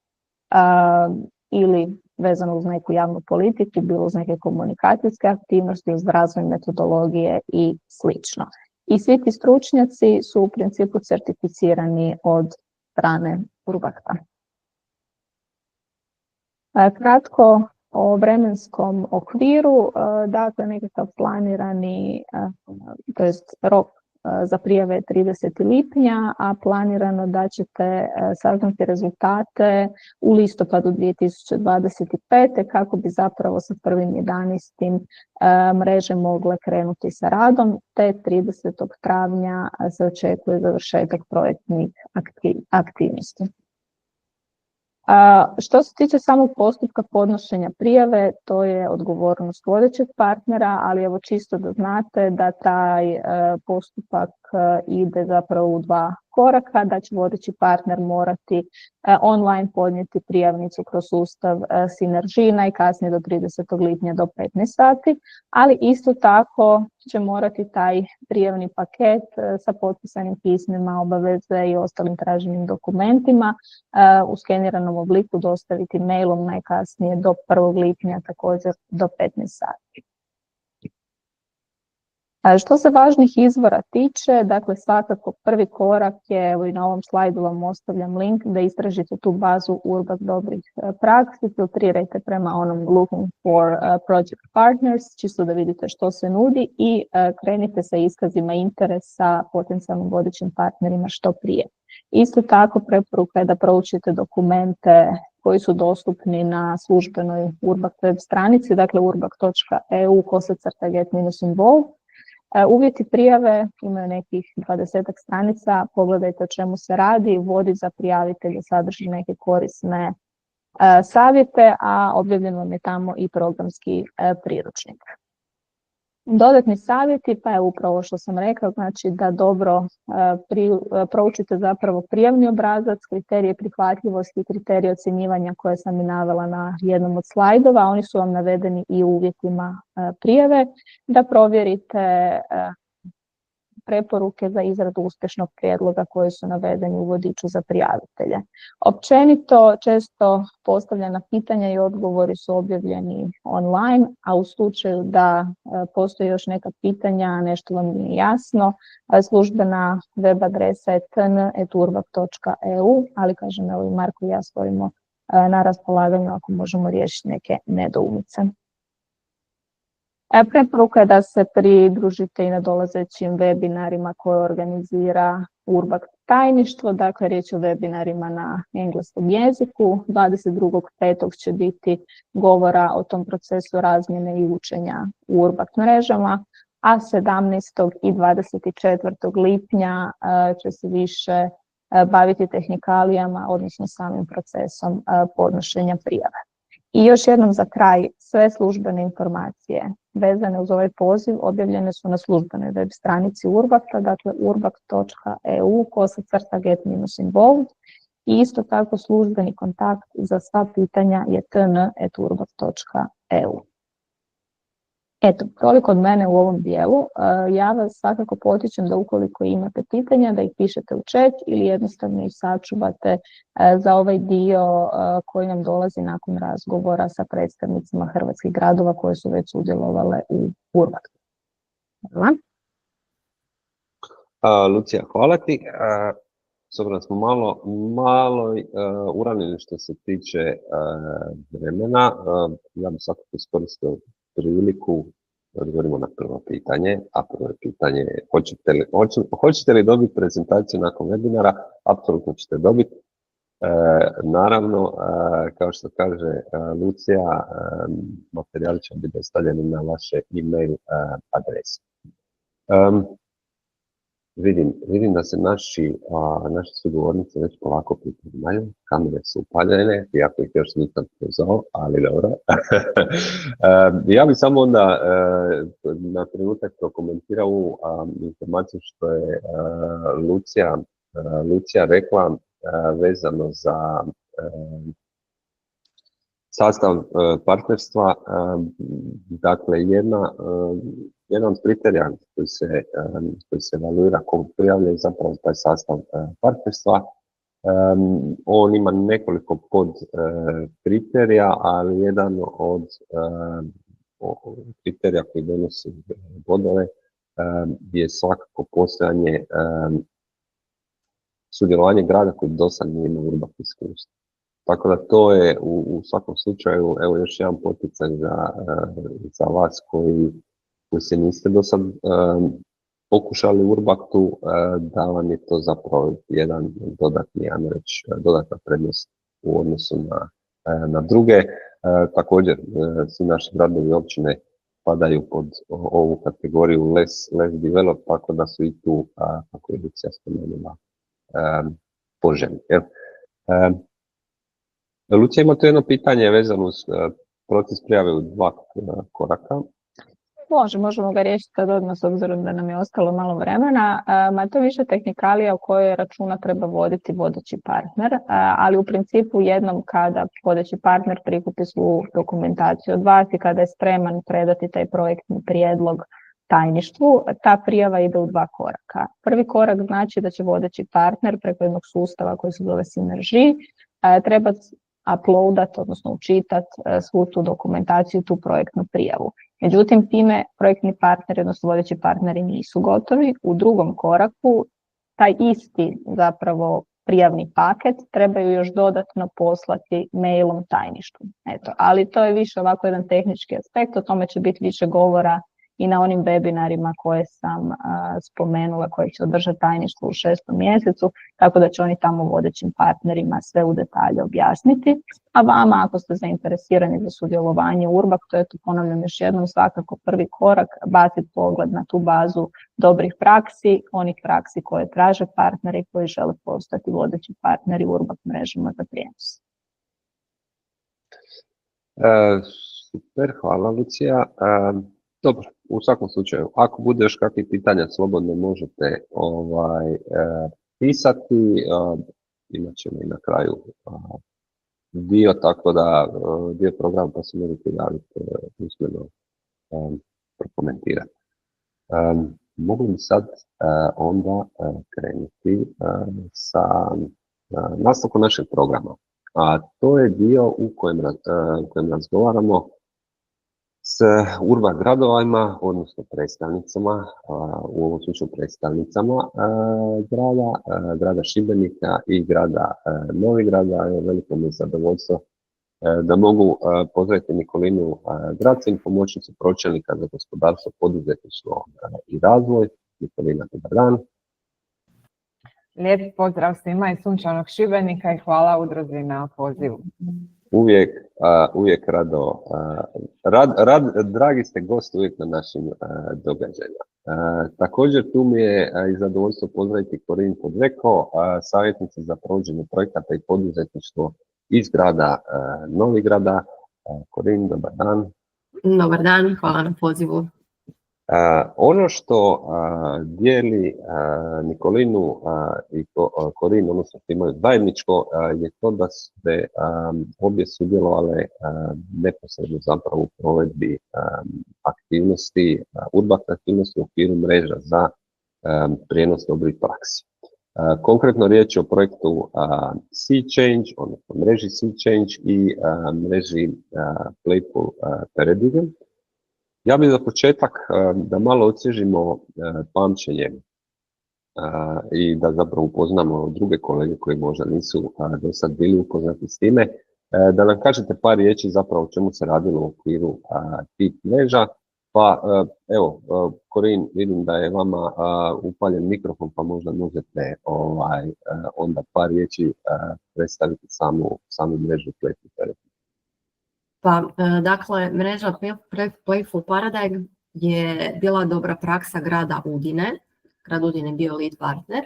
ili vezano uz neku javnu politiku, bilo uz neke komunikacijske aktivnosti, uz razvoj metodologije i slično. I svi ti stručnjaci su u principu certificirani od strane Urbakta. Kratko o vremenskom okviru, dakle nekakav planirani, to jest rok za prijave 30. lipnja, a planirano da ćete saznati rezultate u listopadu 2025. kako bi zapravo sa 1.11. mreže mogle krenuti sa radom, te 30. travnja se očekuje završetak projektnih aktivnosti. Što se tiče samog postupka podnošenja prijave, to je odgovornost vodećeg partnera, ali evo čisto da znate da taj postupak ide zapravo u 2 koraka, da će vodeći partner morati online podnijeti prijavnicu kroz sustav Sinergina i kasnije do 30. lipnja do 15 sati, ali isto tako će morati taj prijavni paket sa potpisanim pismima, obaveze i ostalim traženim dokumentima u skeniranom obliku dostaviti mailom najkasnije do 1. lipnja također do 15 sati. Što se važnih izvora tiče, dakle svakako prvi korak je, evo i na ovom slajdu vam ostavljam link, da istražite tu bazu Urbakt dobrih praksi, filtrirajte prema onom looking for project partners, čisto da vidite što se nudi i krenite sa iskazima interesa potencijalnim vodećim partnerima što prije. Isto tako preporuka je da proučite dokumente koji su dostupni na službenoj Urbakt web stranici, dakle urbakt.eu/get-involved. Uvjeti prijave imaju nekih 20 stranica, pogledajte o čemu se radi, vodič za prijavitelje sadrži neke korisne savjete, a objavljen vam je tamo i programski priručnik. Dodatni savjeti, pa je upravo što sam rekla, znači da dobro proučite zapravo prijavni obrazac, kriterije prihvatljivosti i kriterije ocjenjivanja koje sam i navela na jednom od slajdova, oni su vam navedeni i u uvjetima prijave, da provjerite preporuke za izradu uspješnog prijedloga koji su navedeni u vodiču za prijavitelje. Općenito, često postavljena pitanja i odgovori su objavljeni online, a u slučaju da postoje još neka pitanja, nešto vam nije jasno, službena web adresa je tn@urbakt.eu, ali kažem, evo i Marko i ja stojimo na raspolaganju ako možemo riješiti neke nedoumice. Preporuka je da se pridružite i nadolazećim webinarima koje organizira Urbakt tajništvo, dakle riječ je o webinarima na engleskom jeziku. 22.5. će biti govora o tom procesu razmjene i učenja u Urbakt mrežama, a 17. i 24. lipnja će se više baviti tehnikalijama, odnosno samim procesom podnošenja prijave. I još jednom za kraj, sve službene informacije vezane uz ovaj poziv objavljene su na službenoj web stranici Urbakta, dakle urbakt.eu/get-involved, i isto tako službeni kontakt za sva pitanja je tn@urbakt.eu. Eto, toliko od mene u ovom dijelu. Ja vas svakako potičem da ukoliko imate pitanja, da ih pišete u chat ili jednostavno ih sačuvate za ovaj dio koji nam dolazi nakon razgovora sa predstavnicima hrvatskih gradova koje su već sudjelovale u Urbaktu. Hvala. Lucija, hvala ti. S obzirom smo malo uranjeni što se tiče vremena, ja bih svakako iskoristio priliku da odgovorimo na prvo pitanje, a prvo pitanje je hoćete li dobiti prezentaciju nakon webinara? Apsolutno ćete dobiti. Naravno, kao što kaže Lucija, materijali će biti dostavljeni na vaše e-mail adrese. Vidim da se naši sugovornici već polako pripremaju, kamere su upaljene, iako ih još nisam pozvao, ali dobro. Ja bih samo onda na trenutak prokomentirao ovu informaciju što je Lucija rekla vezano za sastav partnerstva, dakle jedan od kriterija koji se evaluira ko prijavlja je zapravo taj sastav partnerstva. On ima nekoliko pod kriterija, ali jedan od kriterija koji donosi bodove je svakako postojanje sudjelovanje grada koji do sad nije imao Urbakt iskustva. Tako da to je u svakom slučaju evo još jedan poticaj za vas koji se niste do sad pokušali u Urbaktu, da vam je to zapravo jedan dodatna prednost u odnosu na druge. Također, svi naši gradovi i općine padaju pod ovu kategoriju less develop, tako da su i tu, kako je Lucija spomenula, poželjni. Lucija, ima tu jedno pitanje vezano uz proces prijave u 2 koraka. Možemo ga riješiti sad odmah s obzirom da nam je ostalo malo vremena. To je više tehnikalija u kojoj računa treba voditi vodeći partner, ali u principu jednom kada vodeći partner prikupi svu dokumentaciju od vas i kada je spreman predati taj projektni prijedlog tajništvu, ta prijava ide u 2 koraka. Prvi korak znači da će vodeći partner preko jednog sustava koji se zove Synergy treba uploadat, odnosno učitat svu tu dokumentaciju, tu projektnu prijavu. Međutim, time projektni partneri, odnosno vodeći partneri nisu gotovi. U drugom koraku taj isti zapravo prijavni paket trebaju još dodatno poslati mailom tajništvu. Ali to je više ovako jedan tehnički aspekt, o tome će biti više govora i na onim webinarima koje sam spomenula, koje će održati tajništvo u 6. mjesecu, tako da će oni tamo vodećim partnerima sve u detalje objasniti. A vama, ako ste zainteresirani za sudjelovanje u Urbaktu, eto ponavljam još jednom, svakako prvi korak, baciti pogled na tu bazu dobrih praksi, onih praksi koje traže partneri koji žele postati vodeći partneri u Urbakt mrežama za prijenos. Super, hvala Lucija. Dobro, u svakom slučaju, ako bude još kakvih pitanja, slobodno možete pisati, imat ćemo i na kraju dio, tako da dio programa pa se možete javiti usmeno prokomentirati. Mogu li sad onda krenuti sa nastavkom našeg programa, a to je dio u kojem razgovaramo s Urbakt gradovima, odnosno predstavnicama, u ovom slučaju predstavnicama grada Šibenika i grada Novigrada. Veliko mi je zadovoljstvo da mogu pozdraviti Nikolinu Gracin, pomoćnicu pročelnika za gospodarstvo, poduzetništvo i razvoj. Nikolina, dobar dan. Lijep pozdrav svima iz sunčanog Šibenika i hvala udruzi na pozivu. Uvijek rado, dragi ste gost uvijek na našim događajima. Također tu mi je i zadovoljstvo pozdraviti Corinne Podreko, savjetnica za provođenje projekata i poduzetništvo iz grada Novigrada. Corinne, dobar dan. Dobar dan, hvala na pozivu. Ono što dijeli Nikolinu i Corinne, odnosno što imaju zajedničko, je to da ste obje sudjelovale neposredno zapravo u provedbi aktivnosti, Urbakt aktivnosti u okviru mreža za prijenos dobrih praksi. Konkretno riječ je o projektu Sea Change, odnosno mreži Sea Change i mreži Playful Paradigm. Ja bih za početak da malo osvježimo pamćenje i da zapravo upoznamo druge kolege koji možda nisu do sad bili upoznati s time, da nam kažete par riječi zapravo o čemu se radilo u okviru tih mreža. Pa evo, Corinne, vidim da je vama upaljen mikrofon, pa možda možete onda par riječi predstaviti samu mrežu Playful Paradigm. Pa, dakle, mreža Playful Paradigm je bila dobra praksa grada Udine. Grad Udine je bio lead partner.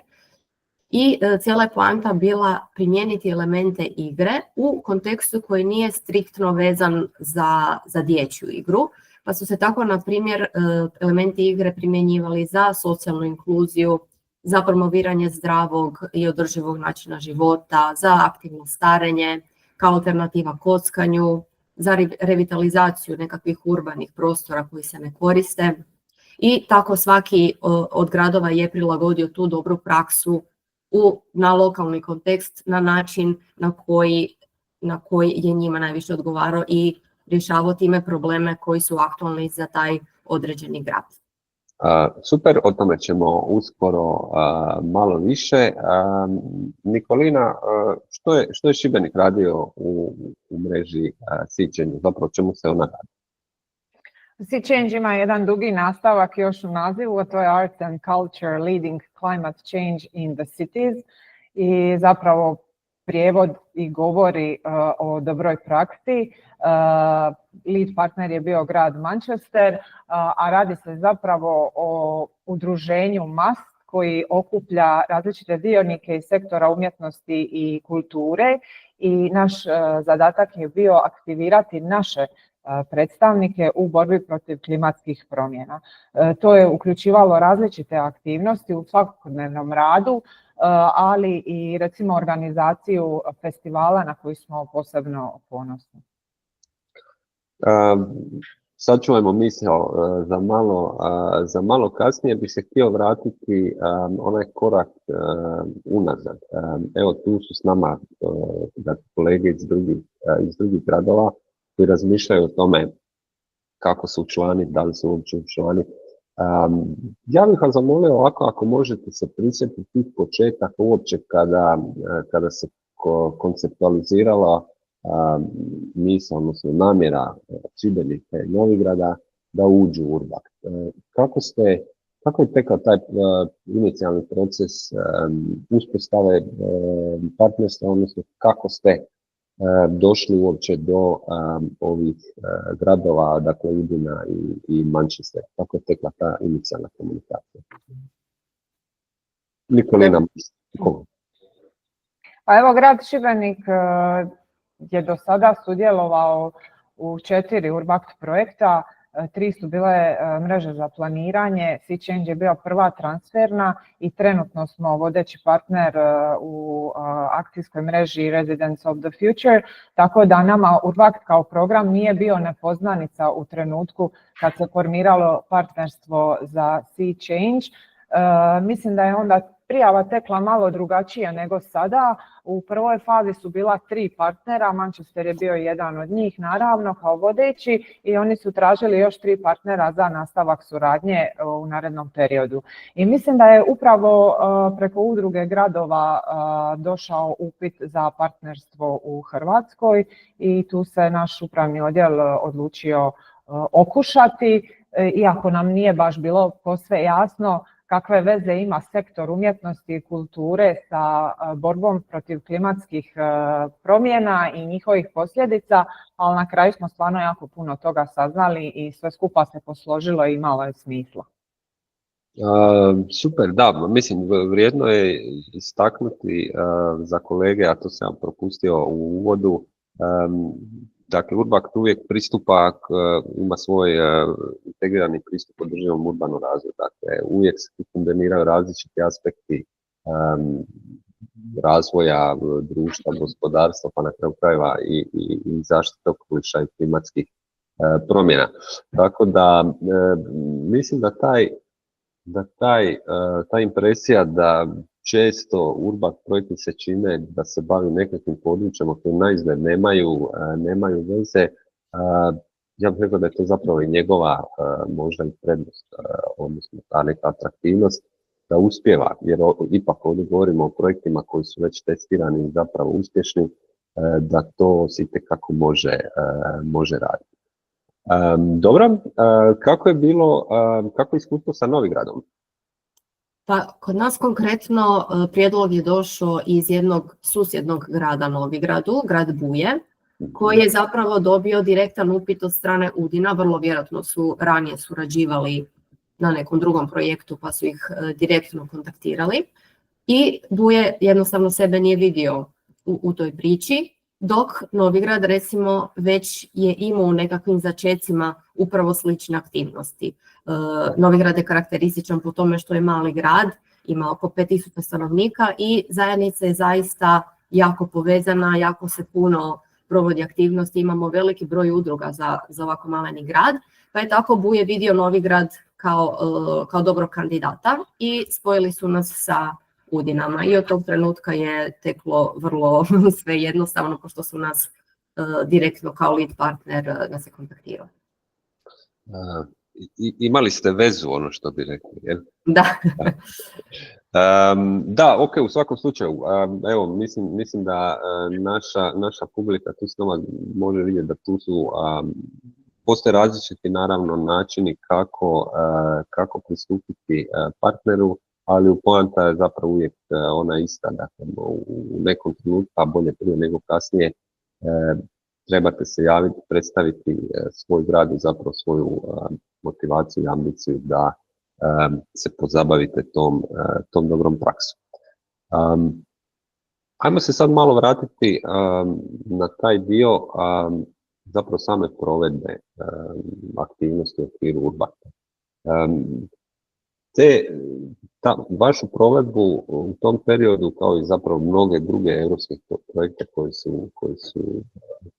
I cijela je poanta bila primijeniti elemente igre u kontekstu koji nije striktno vezan za dječju igru. Pa su se tako, na primjer, elementi igre primjenjivali za socijalnu inkluziju, za promoviranje zdravog i održivog načina života, za aktivno starenje, kao alternativa kockanju, za revitalizaciju nekakvih urbanih prostora koji se ne koriste. I tako svaki od gradova je prilagodio tu dobru praksu na lokalni kontekst, na način na koji je njima najviše odgovarao i rješavao time probleme koji su aktualni za taj određeni grad. Super, o tome ćemo uskoro malo više. Nikolina, što je Šibenik radio u mreži Sea Change, zapravo čemu se ona radi? Sea Change ima jedan dugi nastavak još u nazivu, a to je Arts and Culture Leading Climate Change in the Cities, i zapravo prijevod i govori o dobroj praksi. Lead partner je bio grad Manchester, a radi se zapravo o udruženju MAST koji okuplja različite dionike iz sektora umjetnosti i kulture, i naš zadatak je bio aktivirati naše predstavnike u borbi protiv klimatskih promjena. To je uključivalo različite aktivnosti u svakodnevnom radu, ali i recimo organizaciju festivala na koji smo posebno ponosni. Sačuvajmo misao za malo kasnije, bih se htio vratiti onaj korak unazad. Evo, tu su s nama kolege iz drugih gradova koji razmišljaju o tome kako su učlani, da li su uopće učlani. Ja bih vas zamolio ovako, ako možete se prisjetiti tih početaka uopće kada se konceptualizirala misao, odnosno namjera Šibenika i Novigrada da uđu u Urbakt. Kako je tekao taj inicijalni proces uspostave partnerstva, odnosno kako ste došli uopće do ovih gradova, dakle Udina i Manchester? Kako je tekla ta inicijalna komunikacija? Nikolina, Pa evo, grad Šibenik je do sada sudjelovao u 4 Urbakt projekta, 3 su bile mreže za planiranje, Sea Change je bila prva transferna i trenutno smo vodeći partner u akcijskoj mreži Residents of the Future, tako da nama Urbakt kao program nije bio nepoznanica u trenutku kad se formiralo partnerstvo za Sea Change. Mislim da je onda prijava tekla malo drugačije nego sada. U prvoj fazi su bila 3 partnera, Manchester je bio jedan od njih naravno kao vodeći, i oni su tražili još 3 partnera za nastavak suradnje u narednom periodu. I mislim da je upravo preko udruge gradova došao upit za partnerstvo u Hrvatskoj, i tu se naš upravni odjel odlučio okušati, iako nam nije baš bilo posve jasno kakve veze ima sektor umjetnosti i kulture sa borbom protiv klimatskih promjena i njihovih posljedica, ali na kraju smo stvarno jako puno toga saznali i sve skupa se posložilo i imalo je smisla. Super, da, mislim, vrijedno je istaknuti za kolege, a to sam propustio u uvodu. Dakle, Urbakt uvijek pristupa, ima svoj integrirani pristup održivom urbanom razvoju. Dakle, uvijek se kombiniraju različiti aspekti razvoja društva, gospodarstva, pa na kraju krajeva i zaštite okoliša i klimatskih promjena. Tako da mislim da ta impresija da često Urbakt projekti se čine da se bavi nekakvim područjima koji naizgled nemaju veze. Ja bih rekao da je to zapravo i njegova možda i prednost, odnosno ta neka atraktivnost da uspijeva, jer ipak ovdje govorimo o projektima koji su već testirani i zapravo uspješni, da to se itekako može raditi. Dobro, kako je iskustvo sa Novigradom? Pa kod nas konkretno prijedlog je došao iz jednog susjednog grada Novigradu, grad Buje, koji je zapravo dobio direktan upit od strane Udina, vrlo vjerojatno su ranije surađivali na nekom drugom projektu pa su ih direktno kontaktirali. I Buje jednostavno sebe nije vidio u toj priči, dok Novigrad recimo već je imao u nekakvim začecima upravo slične aktivnosti. Novigrad je karakterističan po tome što je mali grad, ima oko 5000 stanovnika i zajednica je zaista jako povezana, jako se puno provodi aktivnosti, imamo veliki broj udruga za ovako maleni grad, pa je tako Buje vidio Novigrad kao dobrog kandidata i spojili su nas sa Udinama i od tog trenutka je teklo vrlo sve jednostavno, pošto su nas direktno kao lead partner nas se kontaktirali. Imali ste vezu, ono što bi rekli, jel? Da. Da, ok, u svakom slučaju, evo, mislim da naša publika tu s nama može vidjeti da tu su, postoje različiti naravno načini kako pristupiti partneru, ali u poanta je zapravo uvijek ona ista, dakle u nekom trenutku, a bolje prije nego kasnije, trebate se javiti, predstaviti svoj grad i zapravo svoju motivaciju i ambiciju da se pozabavite tom dobrom praksom. Ajmo se sad malo vratiti na taj dio zapravo same provedbe aktivnosti u okviru Urbakta. Vašu provedbu u tom periodu, kao i zapravo mnoge druge europske projekte koji su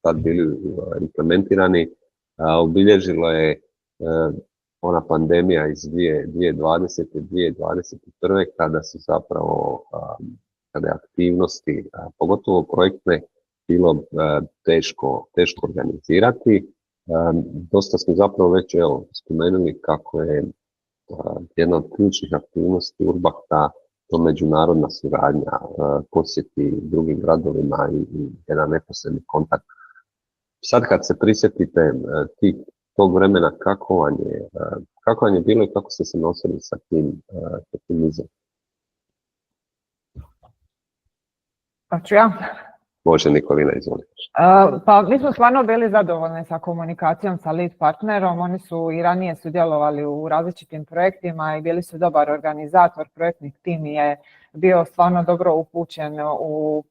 tad bili implementirani, obilježilo je ona pandemija iz 2020. 2021. kada je aktivnosti, pogotovo projektne, bilo teško organizirati. Dosta smo zapravo već spomenuli kako je jedna od ključnih aktivnosti Urbakta to međunarodna suradnja, posjeti drugim gradovima i jedan neposredni kontakt. Sad kad se prisjetite tog vremena, kako vam je bilo i kako ste se nosili sa tim izazovima? Pa ću ja? Može, Nikolina, izvolite. Pa mi smo stvarno bili zadovoljni sa komunikacijom sa lead partnerom. Oni su i ranije sudjelovali u različitim projektima i bili su dobar organizator. Projektni tim je bio stvarno dobro upućen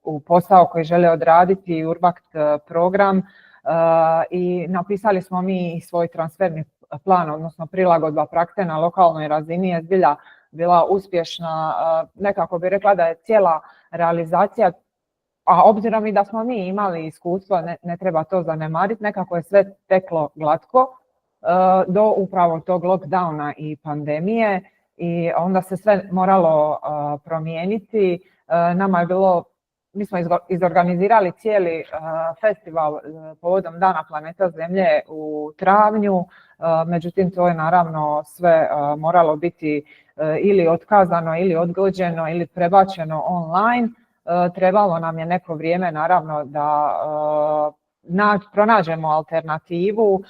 u posao koji žele odraditi, Urbakt program, i napisali smo mi svoj transferni plan, odnosno prilagodba prakse na lokalnoj razini je zbilja bila uspješna. Nekako bi rekla da je cijela realizacija, a obzirom i da smo mi imali iskustvo, ne treba to zanemariti, nekako je sve teklo glatko do upravo tog lockdowna i pandemije i onda se sve moralo promijeniti. Nama je bilo, mi smo izorganizirali cijeli festival povodom Dana planeta Zemlje u travnju, međutim to je naravno sve moralo biti ili otkazano ili odgođeno ili prebačeno online. Trebalo nam je neko vrijeme naravno da pronađemo alternativu,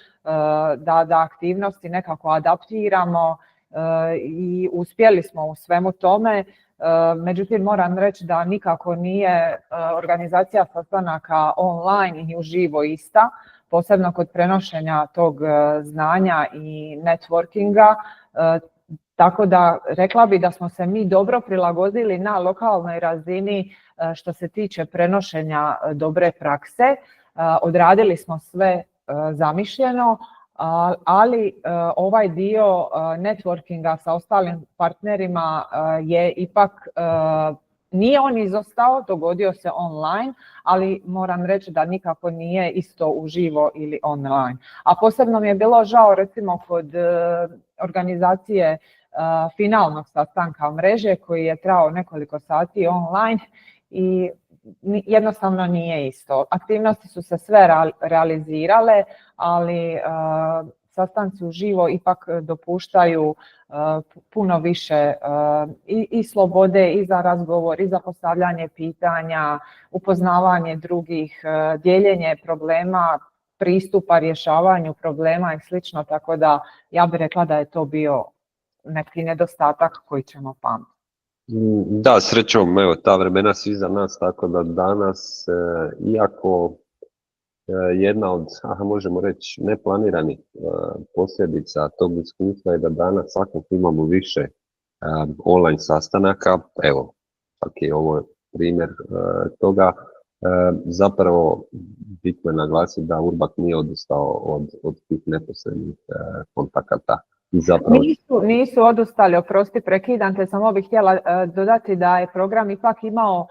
da aktivnosti nekako adaptiramo i uspjeli smo u svemu tome. Međutim, moram reći da nikako nije organizacija sastanaka online i uživo ista, posebno kod prenošenja tog znanja i networkinga. Tako da rekla bi da smo se mi dobro prilagodili na lokalnoj razini što se tiče prenošenja dobre prakse. Odradili smo sve zamišljeno, ali ovaj dio networkinga sa ostalim partnerima je ipak, nije on izostao, dogodio se online, ali moram reći da nikako nije isto uživo ili online. A posebno mi je bilo žao recimo kod organizacije finalnog sastanka mreže koji je trajao nekoliko sati online i jednostavno nije isto. Aktivnosti su se sve realizirale, ali sastanci uživo ipak dopuštaju puno više i slobode i za razgovor i za postavljanje pitanja, upoznavanje drugih, dijeljenje problema, pristupa rješavanju problema i slično, tako da ja bih rekla da je to bio neki nedostatak koji ćemo pamtiti. Da, srećom, evo, ta vremena su iza nas, tako da danas, iako jedna od, možemo reći, neplaniranih posljedica tog iskustva je da danas svakako imamo više online sastanaka, evo, čak je ovo primjer toga, zapravo bitno je naglasiti da Urbakt nije odustao od tih neposrednih kontakata. Zapravo... Nisu odustali, oprosti, prekidam te, samo bih htjela dodati da je program ipak imao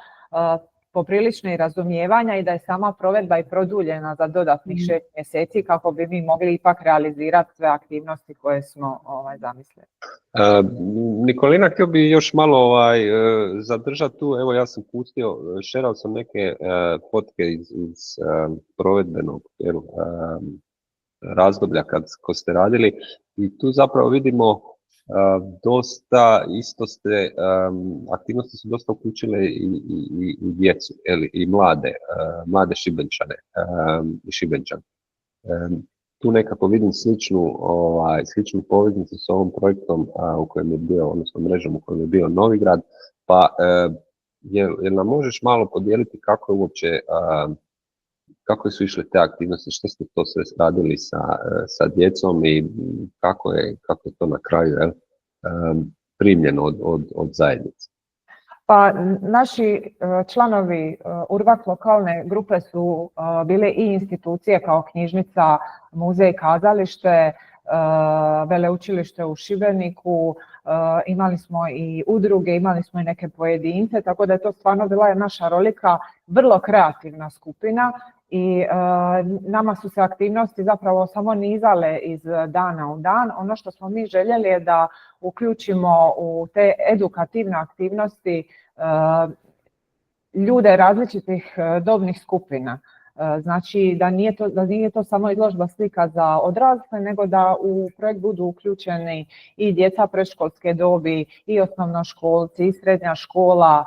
poprilično i razumijevanja i da je sama provedba i produljena za dodatnih 6 mjeseci kako bi mi mogli ipak realizirati sve aktivnosti koje smo zamislili. Nikolina, htio bi još malo zadržati tu, evo ja sam pustio, šerao sam neke fotke iz provedbenog razdoblja kad ste radili i tu zapravo vidimo dosta, isto ste, aktivnosti su dosta uključile i djecu, i mlade Šibenčane i Šibenčane. Tu nekako vidim sličnu poveznicu s ovom projektom u kojem je bio, odnosno mrežom u kojem je bio Novigrad, pa jel nam možeš malo podijeliti kako je uopće, kako su išle te aktivnosti, što ste to sve radili sa djecom i kako je to na kraju primljeno od zajednice? Pa naši članovi Urbakt lokalne grupe su bile i institucije kao knjižnica, muzej, kazalište, veleučilište u Šibeniku, imali smo i udruge, imali smo i neke pojedince, tako da je to stvarno bila jedna šarolika, vrlo kreativna skupina i nama su se aktivnosti zapravo samo nizale iz dana u dan. Ono što smo mi željeli je da uključimo u te edukativne aktivnosti ljude različitih dobnih skupina. Znači da nije to samo izložba slika za odrasle, nego da u projekt budu uključeni i djeca predškolske dobi, i osnovnoškolci, i srednja škola,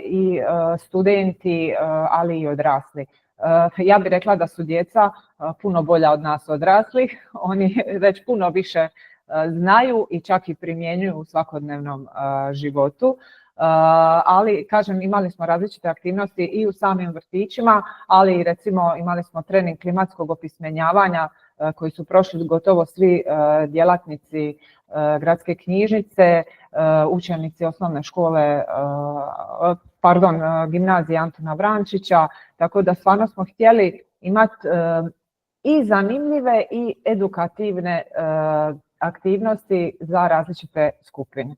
i studenti, ali i odrasli. Ja bih rekla da su djeca puno bolja od nas odraslih, oni već puno više znaju i čak i primjenjuju u svakodnevnom životu. Ali kažem, imali smo različite aktivnosti i u samim vrtićima, ali i recimo imali smo trening klimatskog opismenjavanja koji su prošli gotovo svi djelatnici gradske knjižnice, učenici osnovne škole, gimnazije Antuna Vrančića, tako da stvarno smo htjeli imati i zanimljive i edukativne aktivnosti za različite skupine.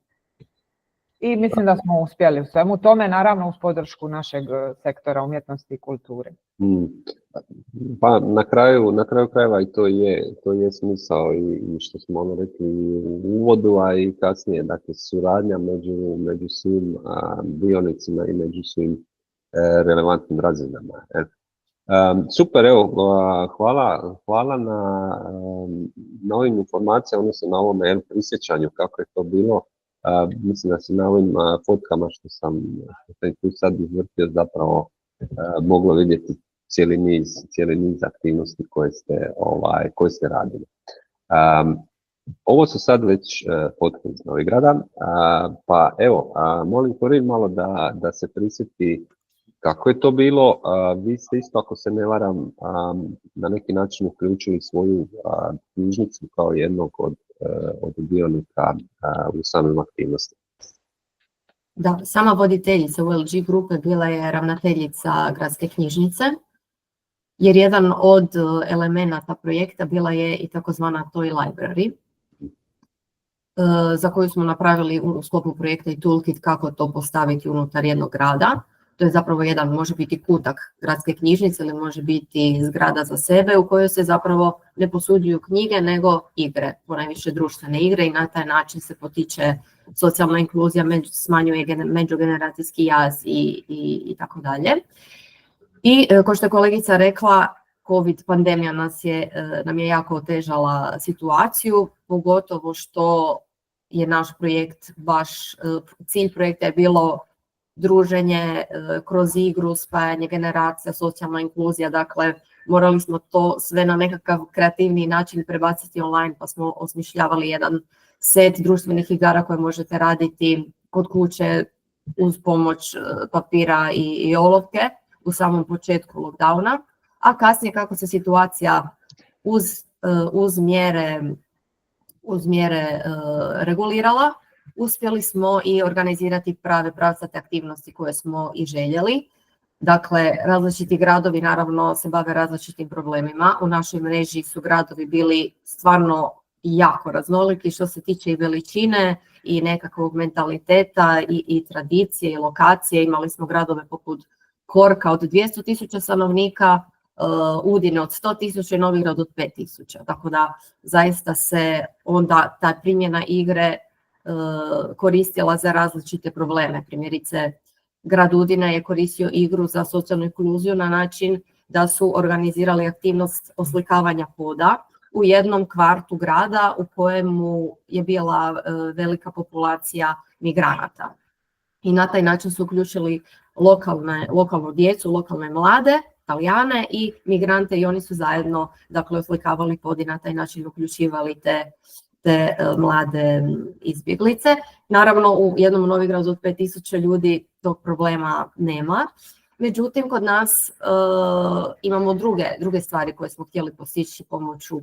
I mislim da smo uspjeli u svemu tome, naravno uz podršku našeg sektora umjetnosti i kulture. Pa na kraju krajeva i to je smisao i što smo rekli u uvodu, a i kasnije, dakle suradnja među svim dionicima i među svim relevantnim razinama. Super, evo, hvala na ovim informacijama, odnosno na ovome prisjećanju kako je to bilo. Mislim da se na ovim fotkama što sam tu sad izvrtio zapravo moglo vidjeti cijeli niz aktivnosti koje ste radili. Ovo su sad već fotke iz Novigrada, pa evo, molim Corinne malo da se prisjeti kako je to bilo. Vi ste isto, ako se ne varam, na neki način uključili svoju knjižnicu kao jednog od dionika u samim aktivnosti. Da, sama voditeljica ULG grupe bila je ravnateljica gradske knjižnice, jer jedan od elemenata projekta bila je i takozvana Toy Library, za koju smo napravili u sklopu projekta i toolkit kako to postaviti unutar jednog grada. To je zapravo jedan, može biti kutak gradske knjižnice ili može biti zgrada za sebe u kojoj se zapravo ne posuđuju knjige nego igre, ponajviše društvene igre, i na taj način se potiče socijalna inkluzija, smanjuje međugeneracijski jaz i tako dalje. I kao što je kolegica rekla, COVID pandemija nam je jako otežala situaciju, pogotovo što je naš projekt, cilj projekta je bilo druženje kroz igru, spajanje generacija, socijalna inkluzija, dakle morali smo to sve na nekakav kreativni način prebaciti online, pa smo osmišljavali jedan set društvenih igara koje možete raditi kod kuće uz pomoć papira i olovke u samom početku lockdowna, a kasnije kako se situacija uz mjere regulirala, uspjeli smo i organizirati pravcate aktivnosti koje smo i željeli. Dakle, različiti gradovi naravno se bave različitim problemima. U našoj mreži su gradovi bili stvarno jako raznoliki što se tiče i veličine i nekakvog mentaliteta i tradicije i lokacije. Imali smo gradove poput Korka od 200.000 stanovnika, Udine od 100.000 i Novigrad od 5.000. Tako da zaista se onda ta primjena igre koristila za različite probleme. Primjerice, grad Udine je koristio igru za socijalnu inkluziju na način da su organizirali aktivnost oslikavanja poda u jednom kvartu grada u kojemu je bila velika populacija migranata. I na taj način su uključili lokalnu djecu, lokalne mlade, Talijane i migrante i oni su zajedno oslikavali pod i na taj način uključivali te mlade izbjeglice. Naravno, u jednom Novigradu od 5.000 ljudi tog problema nema. Međutim, kod nas imamo druge stvari koje smo htjeli postići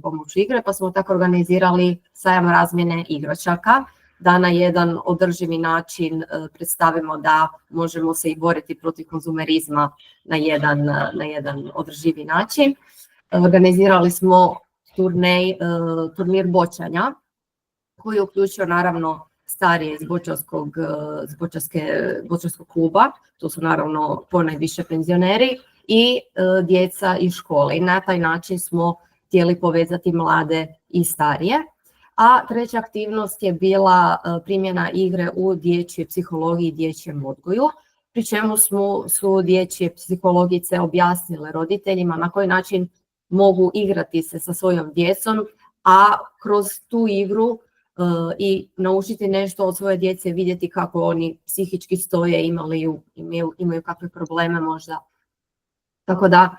pomoću igre, pa smo tako organizirali sajam razmjene igračaka, da na jedan održivi način predstavimo da možemo se i boriti protiv konzumerizma na jedan održivi način. Organizirali smo turnir boćanja, koji je uključio naravno starije iz boćarskog kluba, to su naravno ponajviše penzioneri i djeca iz škole. I na taj način smo htjeli povezati mlade i starije. A treća aktivnost je bila primjena igre u dječjoj psihologiji i dječjem odgoju, pri čemu su dječje psihologice objasnile roditeljima na koji način mogu igrati se sa svojom djecom, a kroz tu igru i naučiti nešto od svoje djece, vidjeti kako oni psihički stoje, imaju kakve probleme možda. Tako da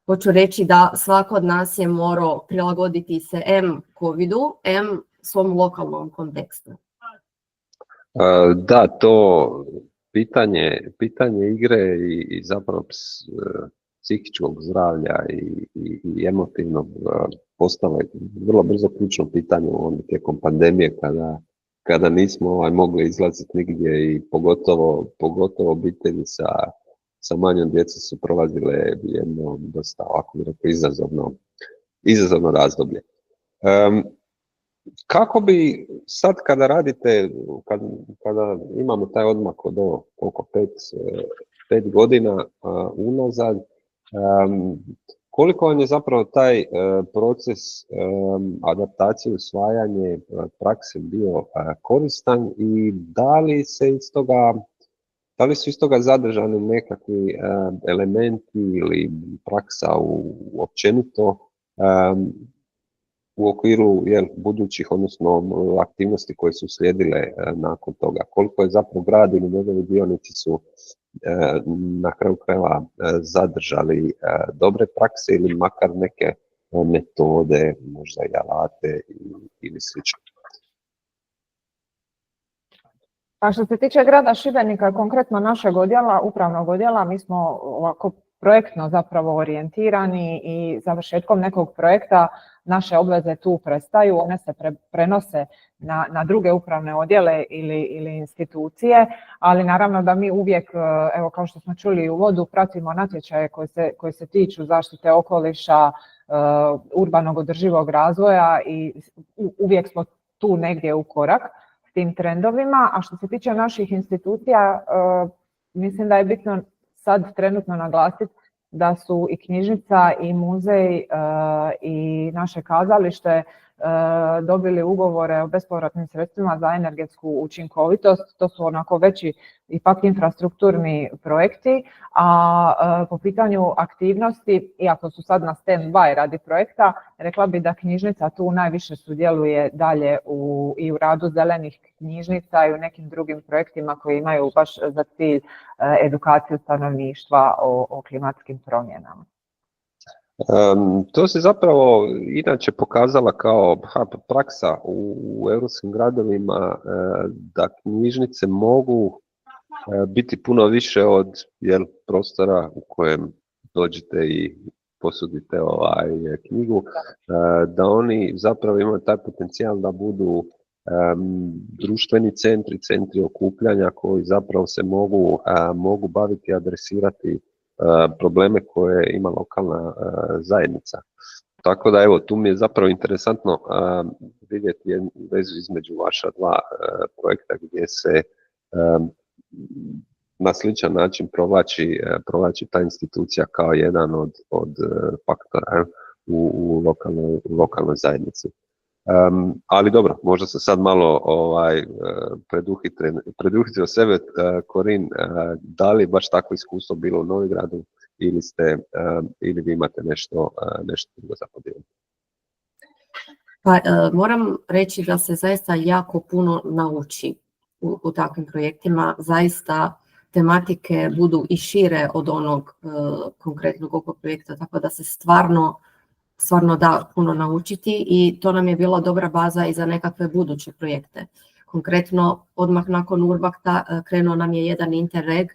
hoću reći da svako od nas je morao prilagoditi se M covidu, M svom lokalnom kontekstu. Da, to pitanje igre i zapravo psihičkog zdravlja i emotivnog postalo je vrlo brzo ključno pitanje tijekom pandemije kada nismo mogli izlaziti nigdje i pogotovo obitelji sa manjom djecom su prolazile jedno dosta ovako izazovno razdoblje. Kako bi sad kada radite, kada imamo taj odmak od oko 5 godina unazad, koliko vam je zapravo taj proces adaptacije, usvajanje prakse bio koristan i da li su iz toga zadržani nekakvi elementi ili praksa općenito u okviru budućih, odnosno aktivnosti koje su slijedile nakon toga? Koliko je zapravo grad ili njegovi dionici su na kraju krajeva zadržali dobre prakse ili makar neke metode, možda i alate ili slično? A što se tiče grada Šibenika, konkretno našeg odjela, upravnog odjela, mi smo ovako projektno zapravo orijentirani i završetkom nekog projekta naše obveze tu prestaju, one se prenose na druge upravne odjele ili institucije, ali naravno da mi uvijek, evo kao što smo čuli u uvodu, pratimo natječaje koji se tiču zaštite okoliša, urbanog održivog razvoja i uvijek smo tu negdje u korak s tim trendovima. A što se tiče naših institucija, mislim da je bitno sad trenutno naglasiti da su i knjižnica i muzej i naše kazalište dobili ugovore o bespovratnim sredstvima za energetsku učinkovitost. To su onako veći ipak infrastrukturni projekti, a po pitanju aktivnosti, iako su sad na stand-by radi projekta, rekla bi da knjižnica tu najviše sudjeluje dalje i u radu zelenih knjižnica i u nekim drugim projektima koji imaju baš za cilj edukaciju stanovništva o klimatskim promjenama. To se zapravo inače pokazala kao praksa u europskim gradovima da knjižnice mogu biti puno više od prostora u kojem dođete i posudite knjigu, da oni zapravo imaju taj potencijal da budu društveni centri okupljanja koji zapravo se mogu baviti i adresirati probleme koje ima lokalna zajednica. Tako da evo, tu mi je zapravo interesantno vidjeti jednu vezu između vaša dva projekta gdje se na sličan način provlači ta institucija kao jedan od faktora u lokalnoj zajednici. Ali dobro, možda se sad malo preduhitrio sebe. Korin, da li baš takvo iskustvo bilo u Novigradu ili vi imate nešto drugo za podijeliti? Pa, moram reći da se zaista jako puno nauči u takvim projektima. Zaista tematike budu i šire od onog konkretnog ovog projekta, tako da se stvarno da puno naučiti i to nam je bila dobra baza i za nekakve buduće projekte. Konkretno, odmah nakon Urbakta krenuo nam je jedan Interreg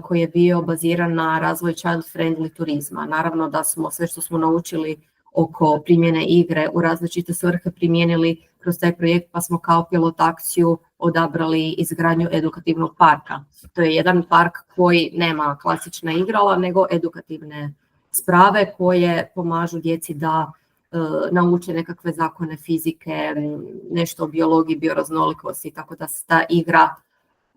koji je bio baziran na razvoj child-friendly turizma. Naravno da smo sve što smo naučili oko primjene igre u različite svrhe primijenili kroz taj projekt, pa smo kao pilot akciju odabrali izgradnju edukativnog parka. To je jedan park koji nema klasična igrala, nego edukativne sprave koje pomažu djeci da nauče nekakve zakone fizike, nešto o biologiji, bioraznolikosti, tako da se ta igra,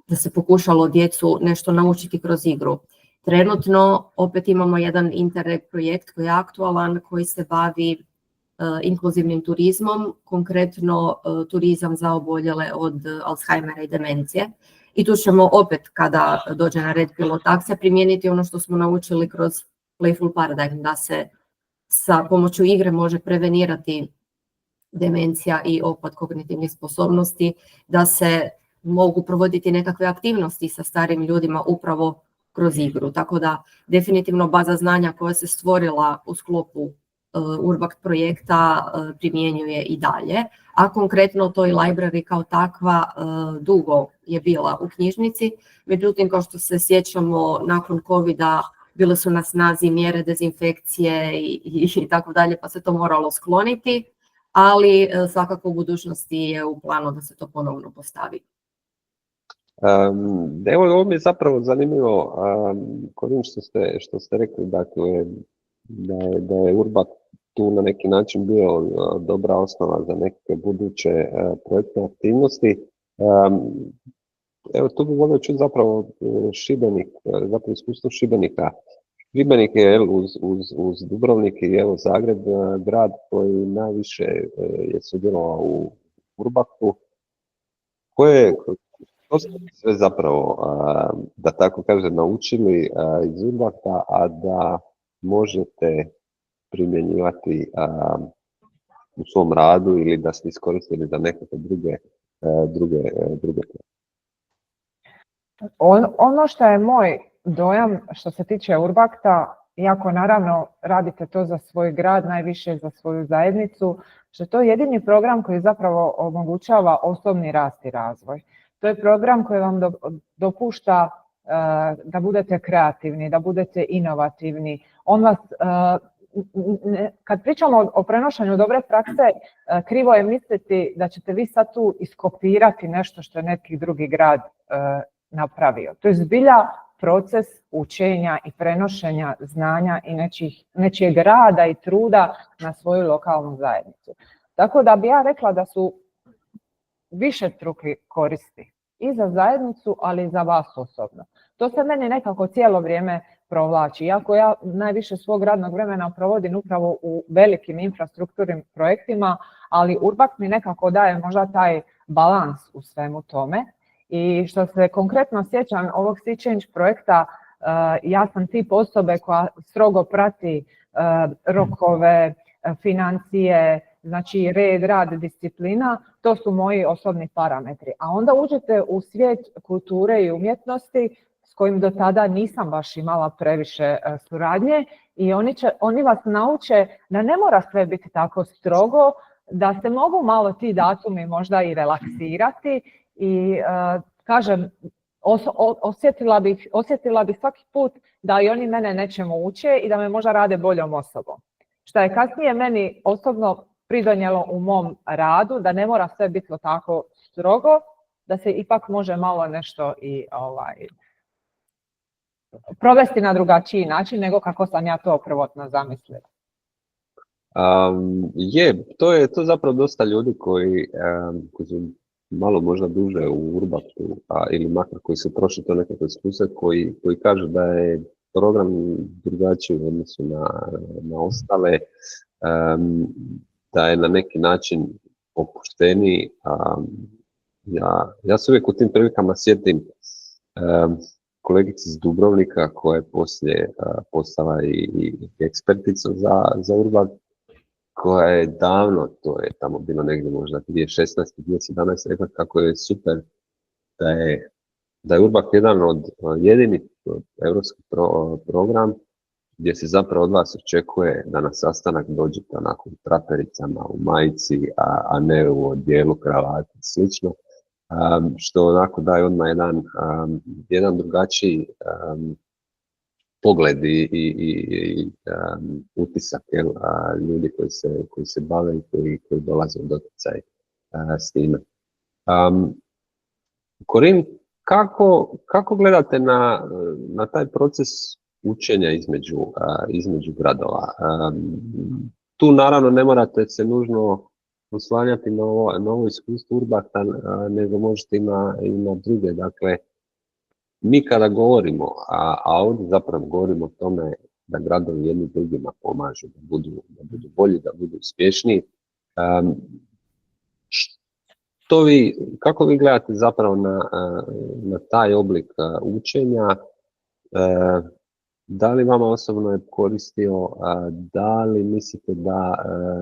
da se pokušalo djecu nešto naučiti kroz igru. Trenutno opet imamo jedan Interreg projekt koji je aktualan, koji se bavi inkluzivnim turizmom, konkretno turizam za oboljele od Alzheimera i demencije. I tu ćemo opet, kada dođe na red pilot akcija, primijeniti ono što smo naučili kroz Playful Paradigm, da se sa pomoću igre može prevenirati demencija i opad kognitivnih sposobnosti, da se mogu provoditi nekakve aktivnosti sa starim ljudima upravo kroz igru. Tako da definitivno baza znanja koja se stvorila u sklopu Urbakt projekta primjenjuje i dalje, a konkretno to i library kao takva dugo je bila u knjižnici, međutim kao što se sjećamo nakon covida bile su na snazi mjere dezinfekcije i tako dalje, pa se to moralo skloniti, ali svakako u budućnosti je u planu da se to ponovno postavi. Evo, ovo mi je zapravo zanimljivo, Korin, što ste rekli, dakle, da je Urbakt tu na neki način bio dobra osnova za neke buduće projektne aktivnosti. Evo, tu bih volio čuti zapravo iskustvo Šibenika. Šibenik je uz Dubrovnik i evo Zagreb grad koji najviše je sudjelovao u Urbaktu. Što ste sve zapravo, da tako kažem, naučili iz Urbakta, a da možete primjenjivati u svom radu ili da ste iskoristili za nekakve druge. Ono što je moj dojam što se tiče Urbakta, iako naravno radite to za svoj grad, najviše za svoju zajednicu, što je to jedini program koji zapravo omogućava osobni rast i razvoj. To je program koji vam dopušta da budete kreativni, da budete inovativni. On vas, kad pričamo o prenošenju dobre prakse, krivo je misliti da ćete vi sad tu iskopirati nešto što je neki drugi grad napravio. To je zbilja proces učenja i prenošenja znanja i nečijeg rada i truda na svoju lokalnu zajednicu. Tako da bi ja rekla da su višestruki koristi i za zajednicu, ali i za vas osobno. To se meni nekako cijelo vrijeme provlači. Iako ja najviše svog radnog vremena provodim upravo u velikim infrastrukturnim projektima, ali Urbakt mi nekako daje možda taj balans u svemu tome. I što se konkretno sjećam ovog Sea Change projekta, ja sam tip osobe koja strogo prati rokove, financije, znači red, rad, disciplina, to su moji osobni parametri. A onda uđete u svijet kulture i umjetnosti s kojim do tada nisam baš imala previše suradnje i oni vas nauče da ne mora sve biti tako strogo, da se mogu malo ti datumi možda i relaksirati i kažem, osjetila bih svaki put da i oni mene nečemu uče i da me možda rade boljom osobom. Što je kasnije meni osobno pridonijelo u mom radu, da ne mora sve biti tako strogo, da se ipak može malo nešto i provesti na drugačiji način nego kako sam ja to prvotno zamislila. To zapravo dosta ljudi koji su malo možda duže u Urbaktu, ili makar koji su prošli to nekako iskustvo, koji kažu da je program drugačiji u odnosu na ostale, da je na neki način opušteniji. Ja se uvijek u tim prilikama sjetim kolegici iz Dubrovnika koja je poslije postala i ekspertica za Urbakt, koja je davno, to je tamo bilo negdje možda 2016. 2017. rekla kako je super da je Urbakt jedan od jedinih europskih program gdje se zapravo od vas očekuje da na sastanak dođete onako u trapericama, u majici, a ne u odijelu, kravati i slično. Što onako daje odmah jedan drugačiji pogled i utisak ljudi koji se bave i koji dolaze u doticaj s time. Corinne, kako gledate na taj proces učenja između gradova? Tu naravno ne morate se nužno oslanjati na ovo iskustvo Urbakta, nego možete i na druge. Dakle, mi kada govorimo, a ovdje zapravo govorimo o tome da gradovi jedni drugima pomažu, da budu bolji, da budu uspješniji, kako vi gledate zapravo na taj oblik učenja? Da li vama osobno je koristio, da li mislite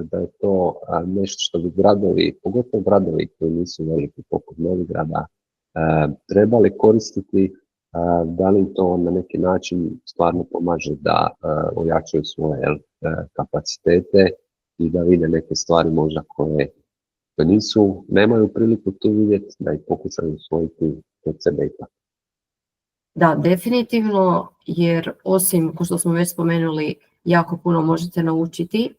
da je to nešto što bi gradovi, pogotovo gradovi koji nisu veliki poput Novigrada, trebali koristiti, da li im to na neki način stvarno pomaže da ojačaju svoje kapacitete i da vide neke stvari možda koje nemaju priliku tu vidjeti, da ih pokušaju usvojiti od sebe i tako. Da, definitivno, jer osim, kao što smo već spomenuli, jako puno možete naučiti,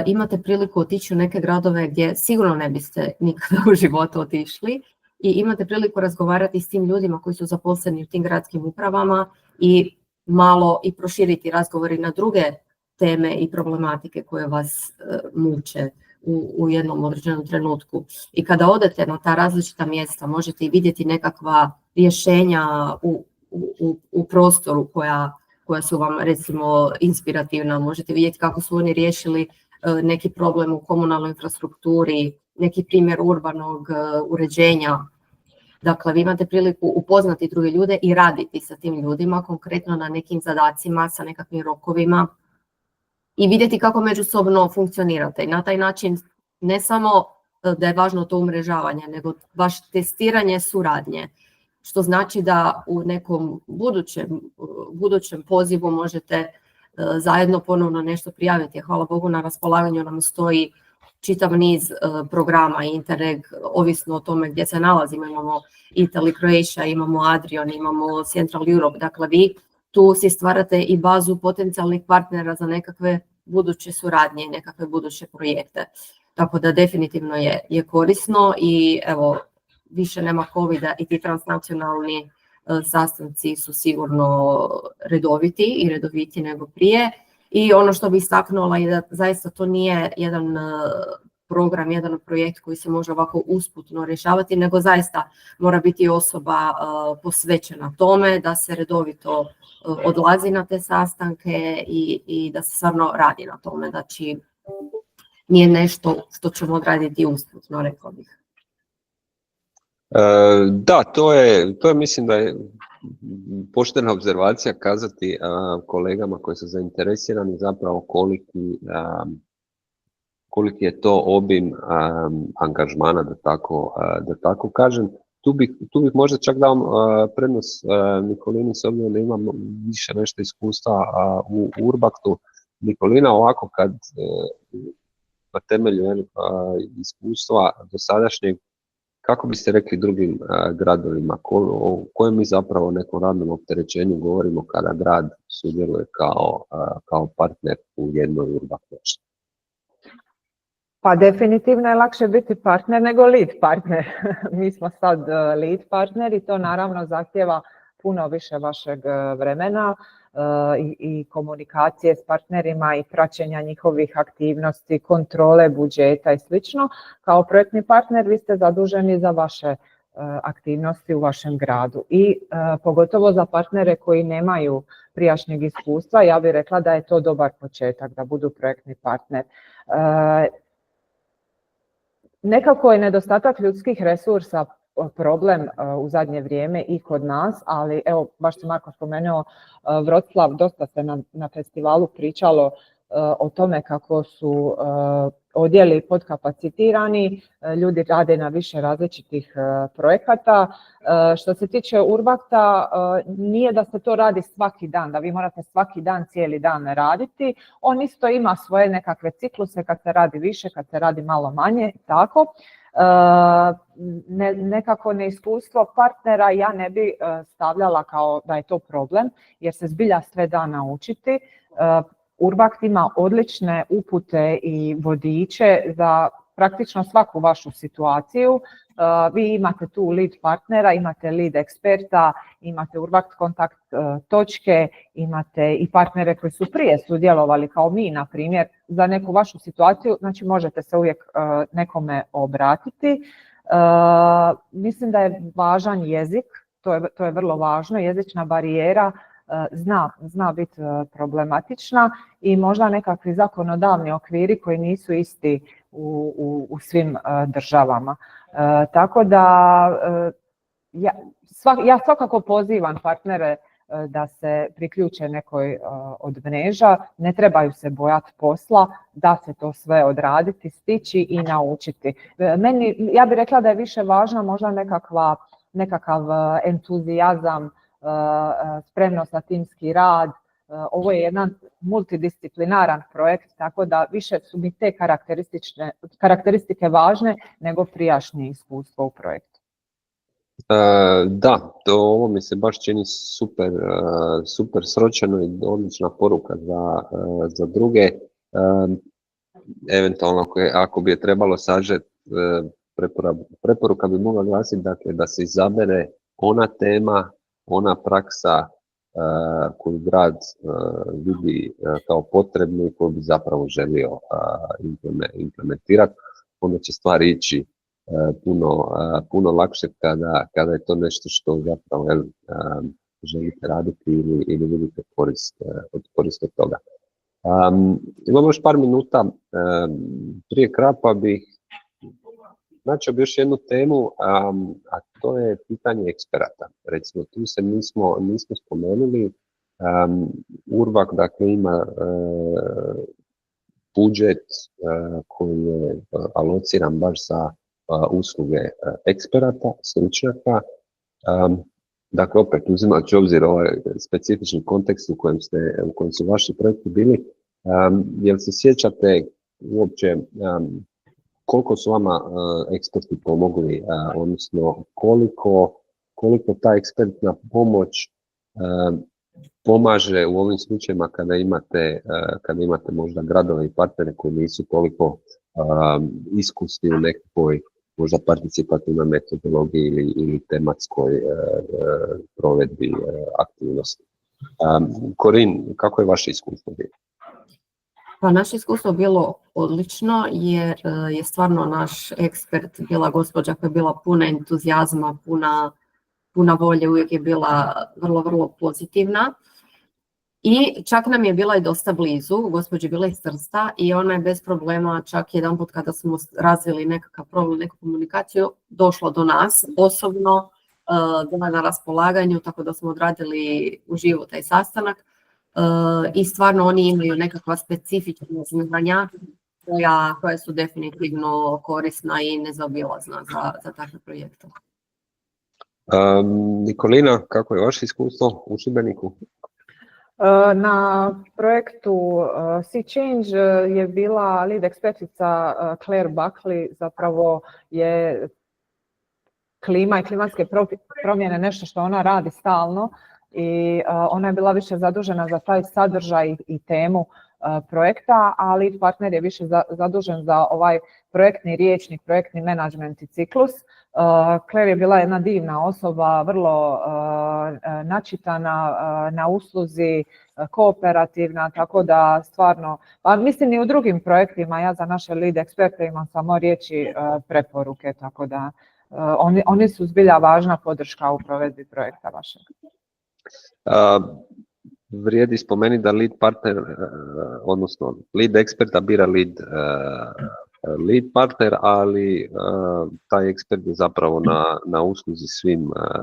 imate priliku otići u neke gradove gdje sigurno ne biste nikada u životu otišli i imate priliku razgovarati s tim ljudima koji su zaposleni u tim gradskim upravama i malo i proširiti razgovori na druge teme i problematike koje vas muče u jednom određenom trenutku. I kada odete na ta različita mjesta, možete i vidjeti nekakva rješenja u prostoru koja su vam recimo inspirativna. Možete vidjeti kako su oni riješili neki problem u komunalnoj infrastrukturi, neki primjer urbanog uređenja. Dakle, vi imate priliku upoznati druge ljude i raditi sa tim ljudima, konkretno na nekim zadacima, sa nekakvim rokovima i vidjeti kako međusobno funkcionirate. I na taj način ne samo da je važno to umrežavanje, nego baš testiranje suradnje, što znači da u nekom budućem pozivu možete zajedno ponovno nešto prijaviti. Hvala Bogu, na raspolaganju nam stoji čitav niz programa Interreg, ovisno o tome gdje se nalazimo. Imamo Italy, Croatia, imamo Adrian, imamo Central Europe. Dakle, vi tu si stvarate i bazu potencijalnih partnera za nekakve buduće suradnje i nekakve buduće projekte. Tako da definitivno je korisno i evo, više nema covida i ti transnacionalni sastanci su sigurno redoviti i redoviti nego prije. I ono što bih istaknula je da zaista to nije jedan program, jedan projekt koji se može ovako usputno rješavati, nego zaista mora biti osoba posvećena tome, da se redovito odlazi na te sastanke i da se stvarno radi na tome. Znači, nije nešto što ćemo odraditi usputno, rekla bih. Da, to je mislim da je poštena obzervacija kazati kolegama koji su zainteresirani zapravo koliki je to obim angažmana, da tako kažem. Tu bih možda čak dao prednost Nikolini, s obzirom da imam više nešto iskustva u Urbaktu. Nikolina, ovako kad na temelju iskustva dosadašnjeg, kako biste rekli drugim gradovima, o kojem mi zapravo nekom radnom opterećenju govorimo kada grad sudjeluje kao partner u jednoj Urbakt nešto? Pa definitivno je lakše biti partner nego lead partner. Mi smo sad lead partner i to naravno zahtjeva puno više vašeg vremena, i komunikacije s partnerima i praćenja njihovih aktivnosti, kontrole budžeta i slično. Kao projektni partner vi ste zaduženi za vaše aktivnosti u vašem gradu i pogotovo za partnere koji nemaju prijašnjeg iskustva, ja bih rekla da je to dobar početak da budu projektni partner. Nekako je nedostatak ljudskih resursa problem u zadnje vrijeme i kod nas, ali evo baš se Marko spomenuo Vroclav, dosta se na festivalu pričalo o tome kako su odjeli podkapacitirani, ljudi rade na više različitih projekata. Što se tiče Urbakta, nije da se to radi svaki dan, da vi morate svaki dan, cijeli dan raditi. On isto ima svoje nekakve cikluse kad se radi više, kad se radi malo manje, tako. Nekako neiskustvo partnera ja ne bi stavljala kao da je to problem, jer se zbilja sve da naučiti. Urbakt ima odlične upute i vodiče za praktično svaku vašu situaciju. Vi imate tu lead partnera, imate lead eksperta, imate Urbakt kontakt točke, imate i partnere koji su prije sudjelovali kao mi, na primjer, za neku vašu situaciju, znači možete se uvijek nekome obratiti. Mislim da je važan jezik, to je vrlo važno, jezična barijera zna biti problematična i možda nekakvi zakonodavni okviri koji nisu isti u svim državama. Tako da ja svakako pozivam partnere da se priključe nekoj od mreža, ne trebaju se bojati posla, da se to sve odraditi, stići i naučiti. Ja bih rekla da je više važna možda nekakav entuzijazam, spremnost na timski rad. Ovo je jedan multidisciplinaran projekt, tako da više su mi te karakteristike važne nego prijašnje iskustvo u projektu. Da, ovo mi se baš čini super sročeno i odlična poruka za druge. Eventualno ako bi je trebalo sažeti, preporuka bi mogla glasiti dakle, da se izabere ona tema, ona praksa koju grad vidi kao potrebnu i koju bi zapravo želio implementirati, onda će stvar ići puno lakše kada je to nešto što zapravo želite raditi ili vidite korist od toga. Imamo još par minuta prije kraja, pa bih načeo bi još jednu temu, a to je pitanje eksperata. Recimo, tu se nismo spomenuli. Urbak, dakle, ima budžet koji je alociran baš za usluge eksperata, stručnjaka. Dakle, opet uzimajući obzir ovaj specifični kontekst u kojem su vaši projekti bili, jel se sjećate uopće koliko su vama eksperti pomogli, odnosno koliko ta ekspertna pomoć pomaže u ovim slučajevima kada imate možda gradove i partnere koji nisu toliko iskusni u nekakvoj možda participativnoj metodologiji ili tematskoj provedbi aktivnosti. Korin, kako je vaše iskustvo bilo? Pa naše iskustvo bilo odlično jer je stvarno naš ekspert bila gospođa koja je bila puna entuzijazma, puna volje, uvijek je bila vrlo, vrlo pozitivna. I čak nam je bila i dosta blizu, gospođa je bila iz Trsta i ona je bez problema, čak jedanput kada smo razvili nekakav problem, neku komunikaciju, došla do nas osobno, bila na raspolaganju, tako da smo odradili uživo taj sastanak. I stvarno oni imaju nekakva specifična znanja koja su definitivno korisna i nezaobilazna za takve projekte. Nikolina, kako je vaše iskustvo u Šibeniku? Na projektu Sea Change je bila lead ekspertica Claire Buckley, zapravo je klima i klimatske promjene nešto što ona radi stalno i ona je bila više zadužena za taj sadržaj i temu projekta, a lead partner je više zadužen za ovaj projektni rječnik, projektni menadžment i ciklus. Claire je bila jedna divna osoba, vrlo načitana na usluzi, kooperativna, tako da stvarno, pa mislim i u drugim projektima, ja za naše lead eksperte imam samo riječi preporuke, tako da oni su zbilja važna podrška u provedbi projekta vašeg. Vrijedi spomenuti da lead partner, odnosno lead eksperta bira lead partner, ali taj ekspert je zapravo na usluzi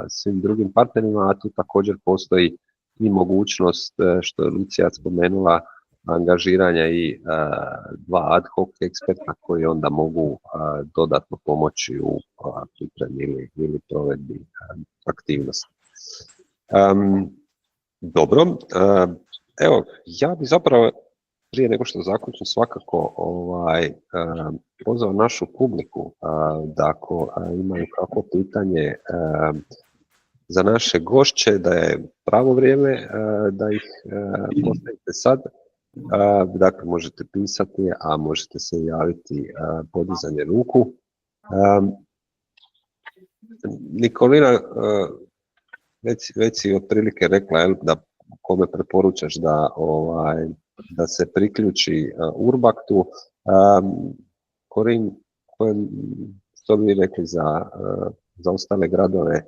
svim drugim partnerima, a tu također postoji i mogućnost, što je Lucija spomenula, angažiranja i dva ad hoc eksperta koji onda mogu dodatno pomoći u pripremi ili provedbi aktivnosti. Dobro, evo, ja bi zapravo prije nego što zaključim svakako pozvao našu publiku da ako imaju kako pitanje za naše gošće, da je pravo vrijeme da ih postavite sad. Dakle, možete pisati, a možete se javiti podizanje ruku. Nikolina, već si otprilike rekla da kome preporučaš da se priključi Urbaktu. Korin, što bi rekli za ostale gradove?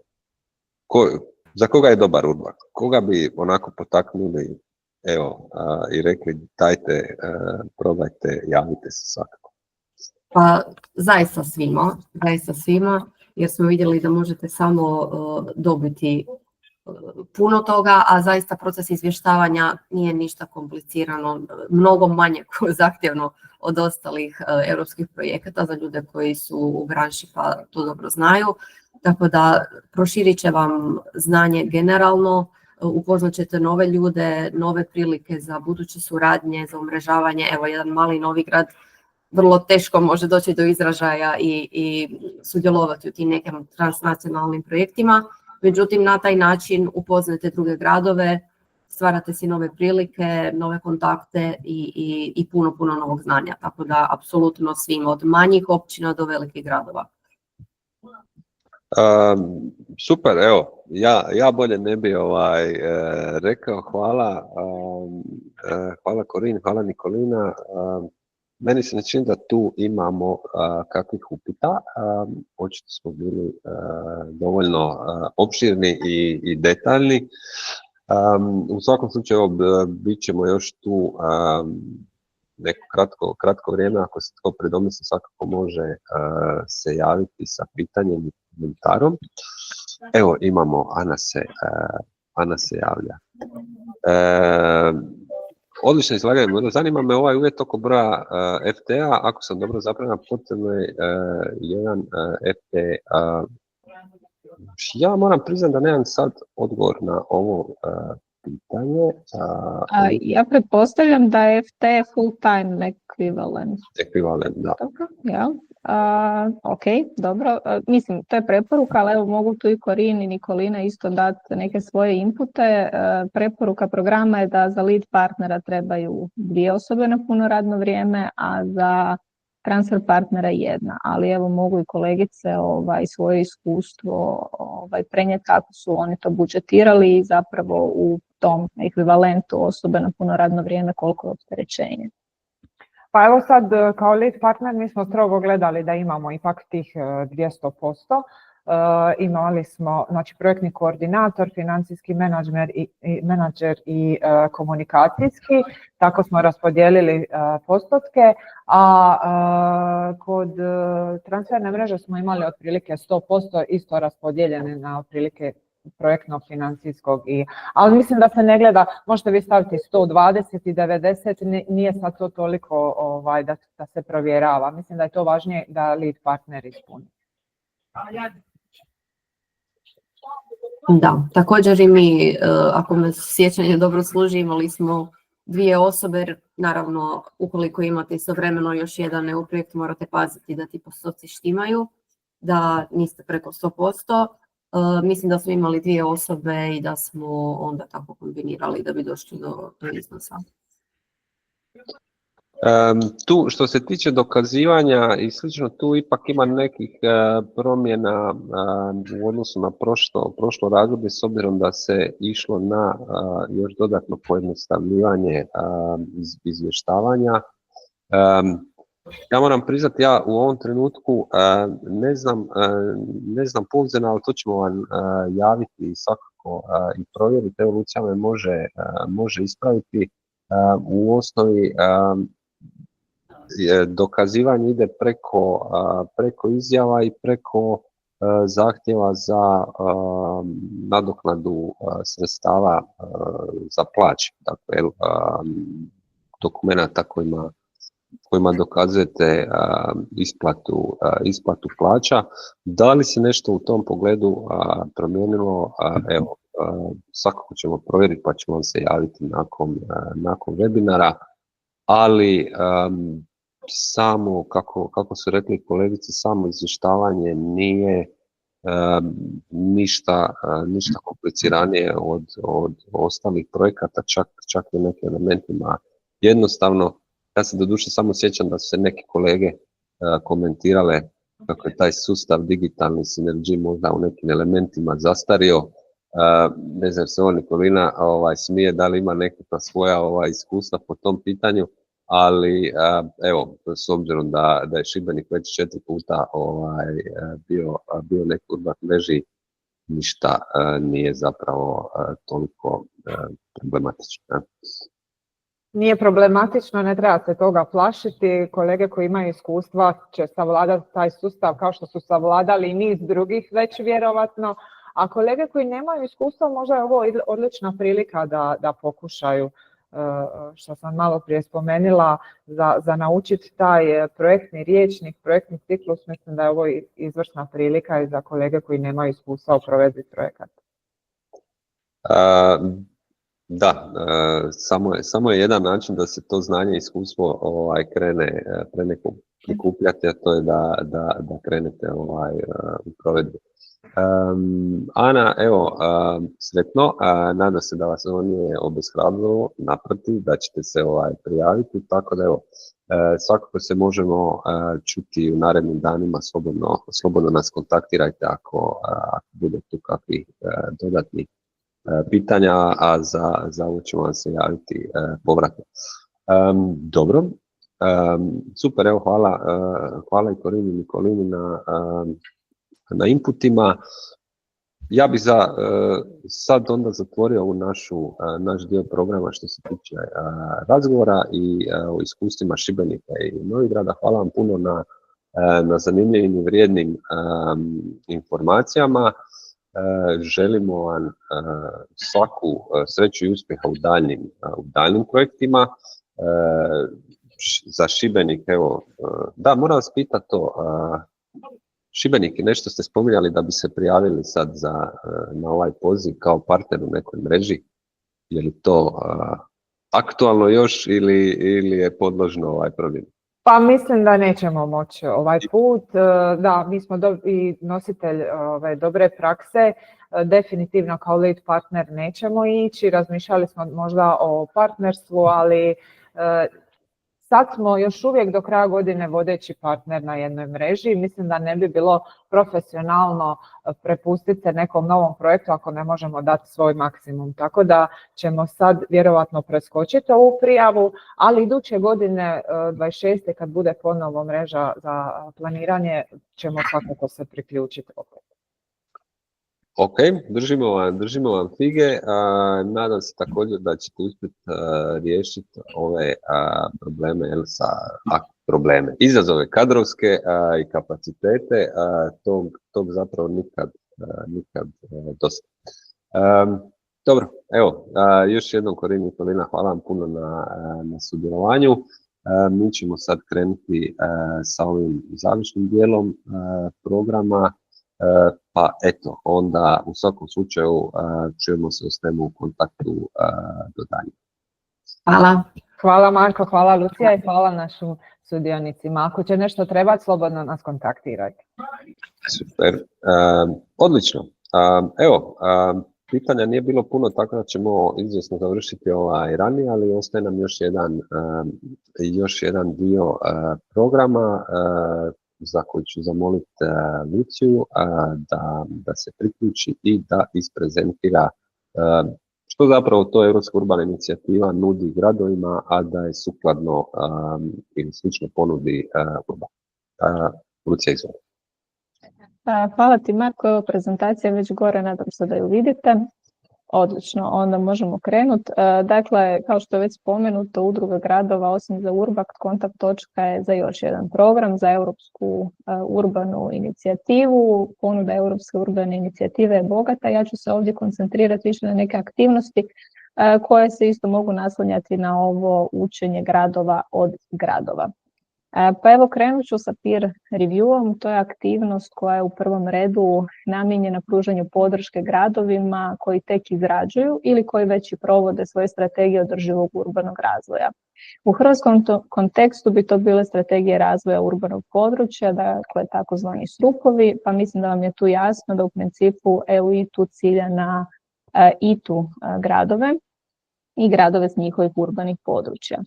Za koga je dobar Urbakt? Koga bi onako potaknuli, evo, i rekli dajte, probajte, javite se svakako? Pa zaista svima, jer smo vidjeli da možete samo dobiti puno toga, a zaista proces izvještavanja nije ništa komplicirano, mnogo manje zahtjevno od ostalih europskih projekata za ljude koji su u branši pa to dobro znaju. Tako da proširit će vam znanje generalno, upoznat ćete nove ljude, nove prilike za buduće suradnje, za umrežavanje. Evo, jedan mali Novigrad vrlo teško može doći do izražaja i sudjelovati u tim nekim transnacionalnim projektima. Međutim, na taj način upoznate druge gradove, stvarate si nove prilike, nove kontakte i puno novog znanja. Tako da, apsolutno svim, od manjih općina do velikih gradova. Super, evo, ja bolje ne bi rekao. Hvala Korin, hvala Nikolina. Meni se ne čini da tu imamo kakvih upita. Očito smo bili dovoljno opširni i detaljni. U svakom slučaju bit ćemo još tu neko kratko vrijeme. Ako se tko predomisli, svakako može se javiti sa pitanjem i komentarom. Evo, imamo, Ana se javlja. Odlično izlaganje. Zanima me ovaj uvjet oko broja FT-a. Ako sam dobro zapamtio, potrebno je jedan FT. Ja moram priznati da nemam sad odgovor na ovo pitanje. Ja pretpostavljam da je FT full-time ekvivalent. Ekvivalent, da. Dobro, ja. Ok, dobro. Mislim, to je preporuka, ali evo mogu tu i Korin i Nikolina isto dati neke svoje inpute. Preporuka programa je da za lead partnera trebaju 2 osobe na puno radno vrijeme, a za transfer partnera 1. Ali evo mogu i kolegice svoje iskustvo prenijeti kako su oni to budžetirali i zapravo u tom ekvivalentu osobe na puno radno vrijeme koliko je opterećenje. Pa evo sad kao lead partner mi smo strogo gledali da imamo ipak tih 200%. Imali smo projektni koordinator, financijski menadžer i komunikacijski, tako smo raspodijelili postotke, a kod transferne mreže smo imali otprilike 100% isto raspodijeljene na otprilike projektnog, financijskog, ali mislim da se ne gleda, možete vi staviti 120 i 90, nije sad to toliko da se provjerava. Mislim da je to važnije da lead partner ispuni. Da, također i mi, ako me sjećanje dobro služi, imali smo 2 osobe, naravno ukoliko imate istovremeno još jedan EU projekt morate paziti da ti postoci štimaju, da niste preko 100%. Mislim da smo imali 2 osobe i da smo onda tako kombinirali da bi došli do iznosa. Tu što se tiče dokazivanja i slično, tu ipak ima nekih promjena u odnosu na prošlo razdoblje, s obzirom da se išlo na još dodatno pojednostavljivanje izvještavanja. Ja moram priznati, ja u ovom trenutku ne znam pouzdano, ali to ćemo vam javiti i svakako i provjeriti. Evo, Lucija me može ispraviti. U osnovi dokazivanje ide preko izjava i preko zahtjeva za nadoknadu sredstava za plaće, dakle dokumenata kojima dokazujete isplatu plaća. Da li se nešto u tom pogledu promijenilo? Evo, svakako ćemo provjeriti pa ćemo vam se javiti nakon webinara, ali samo, kako su rekli kolegice, samo izvještavanje nije ništa kompliciranije od ostalih projekata, čak i u nekim elementima jednostavno. Ja se doduše samo sjećam da su se neki kolege komentirale kako je taj sustav digitalni Synergy možda u nekim elementima zastario. Ne znam se on Nikolina smije da li ima nekakva svoja iskustva po tom pitanju, ali evo, s obzirom da je Šibenik već 4 puta bio neki Urbakt mreži, ništa nije zapravo toliko problematično. Nije problematično, ne treba se toga plašiti. Kolege koji imaju iskustva će savladati taj sustav kao što su savladali i niz drugih već vjerovatno, a kolege koji nemaju iskustva možda je ovo odlična prilika da pokušaju, što sam malo prije spomenula, za naučiti taj projektni rječnik, projektni ciklus. Mislim da je ovo izvrsna prilika i za kolege koji nemaju iskustva u provedbi projekata. Da, samo je jedan način da se to znanje i iskustvo krene prikupljati, a to je da krenete u provedbu. Ana, evo, sretno, nadam se da vas ovo nije obeshrabrilo, naprotiv, da ćete se prijaviti, tako da evo, svakako se možemo čuti u narednim danima, slobodno nas kontaktirajte ako bude tu kakvih dodatnih pitanja, a za ovo ćemo vam se javiti povratno. Dobro, super, evo hvala i Korini i Nikolini na inputima. Ja bih sad onda zatvorio ovu naš dio programa što se tiče razgovora i o iskustvima Šibenika i Novigrada. Hvala vam puno na zanimljivim i vrijednim informacijama. Želimo vam svaku sreću i uspjeha u daljnim projektima. Za Šibenik, evo, da, moram vas pitati to, Šibenik, nešto ste spominjali da bi se prijavili sad na ovaj poziv kao partner u nekoj mreži. Je li to aktualno još ili je podložno promjeni? Pa mislim da nećemo moći ovaj put. Da, mi smo i nositelj dobre prakse. Definitivno kao lead partner nećemo ići. Razmišljali smo možda o partnerstvu, ali sad smo još uvijek do kraja godine vodeći partner na jednoj mreži. Mislim da ne bi bilo profesionalno prepustiti se nekom novom projektu ako ne možemo dati svoj maksimum. Tako da ćemo sad vjerovatno preskočiti ovu prijavu, ali iduće godine 26. kad bude ponovo mreža za planiranje ćemo svakako se priključiti opet. Ok, držimo vam fige. Nadam se također da ćete uspjeti riješiti ove probleme, izazove kadrovske i kapacitete, tog zapravo nikad dosta. Dobro, evo, još jednom Korini i Nikolina, hvala vam puno na sudjelovanju. Mi ćemo sad krenuti sa ovim završnim dijelom programa. Pa eto, onda u svakom slučaju čujemo se, ostajemo u kontaktu do dalje. Hvala. Hvala Marko, hvala Lucija i hvala našim sudionicima. Ako će nešto trebati, slobodno nas kontaktirajte. Super, odlično. Evo, Pitanja nije bilo puno, tako da ćemo izvjesno završiti ranije, ali ostaje nam još jedan dio programa za koji ću zamoliti Luciju da se priključi i da isprezentira što zapravo to Europska urbana inicijativa nudi gradovima, a da je sukladno ili slično ponudi Urban. Lucija, izvoli. Hvala ti, Marko. Evo, prezentacija je već gore, nadam se da ju vidite. Odlično, onda možemo krenuti. Dakle, kao što je već spomenuto, Udruga gradova, osim za Urbakt, kontakt točka je za još jedan program za Europsku urbanu inicijativu. Ponuda Europske urbane inicijative je bogata. Ja ću se ovdje koncentrirati više na neke aktivnosti koje se isto mogu naslanjati na ovo učenje gradova od gradova. Pa evo, krenut ću sa peer reviewom. To je aktivnost koja je u prvom redu namijenjena pružanju podrške gradovima koji tek izrađuju ili koji već i provode svoje strategije održivog urbanog razvoja. U hrvatskom kontekstu bi to bile strategije razvoja urbanog područja, dakle takozvani SRUP-ovi, pa mislim da vam je tu jasno da u principu EU ITU cilja na ITU gradove i gradove s njihovih urbanih područja.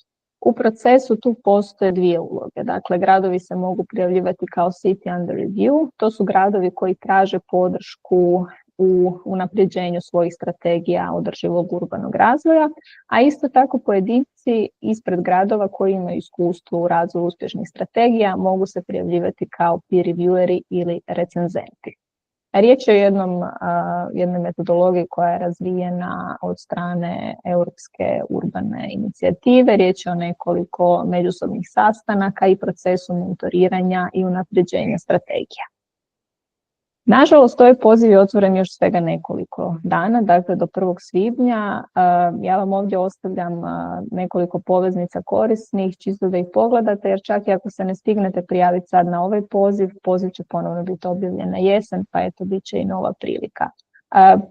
U procesu tu postoje dvije uloge. Dakle, gradovi se mogu prijavljivati kao City Under Review. To su gradovi koji traže podršku u unapređenju svojih strategija održivog urbanog razvoja, a isto tako pojedinci ispred gradova koji imaju iskustvo u razvoju uspješnih strategija mogu se prijavljivati kao peer revieweri ili recenzenti. Riječ je o jednoj metodologiji koja je razvijena od strane Europske urbane inicijative. Riječ je o nekoliko međusobnih sastanaka i procesu mentoriranja i unapređenja strategija. Nažalost, ovaj poziv je otvoren još svega nekoliko dana, dakle do 1. svibnja. Ja vam ovdje ostavljam nekoliko poveznica korisnih, čisto da ih pogledate, jer čak i ako se ne stignete prijaviti sad na ovaj poziv, poziv će ponovno biti objavljen na jesen, pa eto, bit će i nova prilika.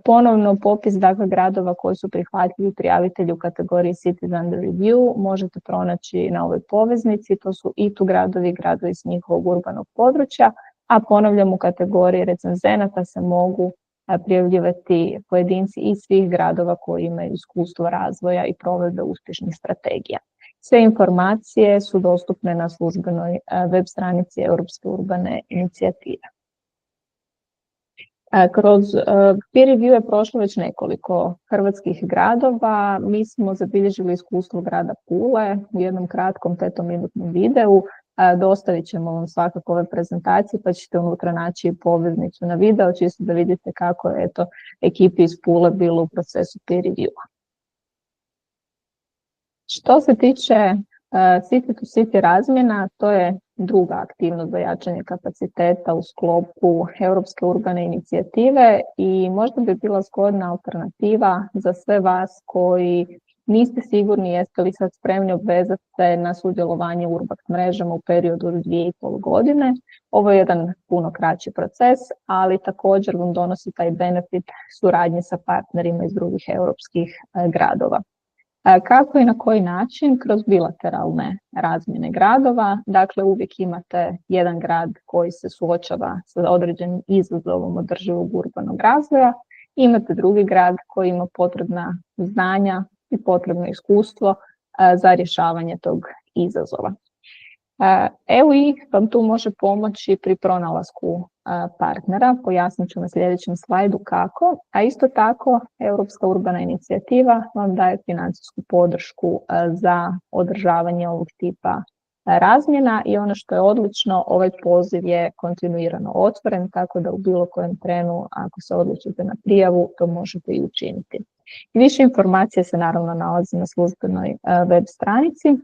Ponovno popis, dakle, gradova koji su prihvatljivi prijavitelji u kategoriji Cities Under Review možete pronaći na ovoj poveznici. To su ITU gradovi, gradovi s njihovog urbanog područja, a ponavljam, u kategoriji recenzenata se mogu prijavljivati pojedinci iz svih gradova koji imaju iskustvo razvoja i provedbe uspješnih strategija. Sve informacije su dostupne na službenoj web stranici Europske urbane inicijative. Kroz peer review je prošlo već nekoliko hrvatskih gradova. Mi smo zabilježili iskustvo grada Pule u jednom kratkom petominutnom videu. Dostavit ćemo vam svakako ove prezentacije, pa ćete unutra naći poveznicu na video, čisto da vidite kako je ekipi iz Pule bilo u procesu peer reviewa. Što se tiče City to City razmjena, to je druga aktivnost za jačanje kapaciteta u sklopu Europske urbane inicijative i možda bi bila zgodna alternativa za sve vas koji niste sigurni jeste li sad spremni obvezati se na sudjelovanje u Urbakt mrežama u periodu od 2,5 godine. Ovo je jedan puno kraći proces, ali također vam donosi taj benefit suradnje sa partnerima iz drugih europskih gradova. Kako i na koji način? Kroz bilateralne razmjene gradova. Dakle, uvijek imate jedan grad koji se suočava sa određenim izazovom održivog urbanog razvoja. Imate drugi grad koji ima potrebna znanja i potrebno iskustvo za rješavanje tog izazova. EUI vam tu može pomoći pri pronalasku partnera, pojasnit ću na sljedećem slajdu kako, a isto tako Europska urbana inicijativa vam daje financijsku podršku za održavanje ovog tipa razmjena i ono što je odlično, ovaj poziv je kontinuirano otvoren, tako da u bilo kojem trenu, ako se odlučite na prijavu, to možete i učiniti. Više informacije se naravno nalazi na službenoj web stranici.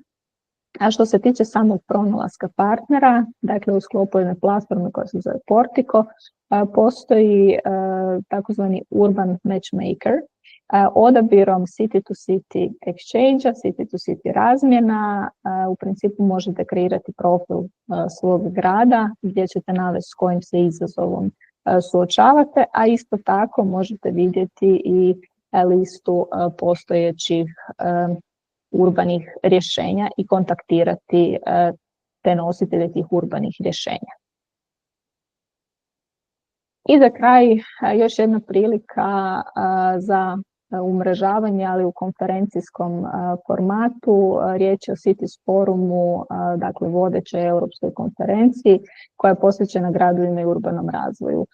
A što se tiče samog pronalaska partnera, dakle u sklopu jedne platforme koja se zove Portico, postoji takozvani Urban Matchmaker. Odabirom City to City exchange, City to City razmjena, u principu možete kreirati profil svog grada gdje ćete navesti s kojim se izazovom suočavate, a isto tako možete vidjeti i listu postojećih urbanih rješenja i kontaktirati te nositelje tih urbanih rješenja. I za kraj još jedna prilika za umrežavanje, ali u konferencijskom formatu. Riječ je o Cities forumu, dakle vodećoj europskoj konferenciji koja je posvećena gradovima i urbanom razvoju.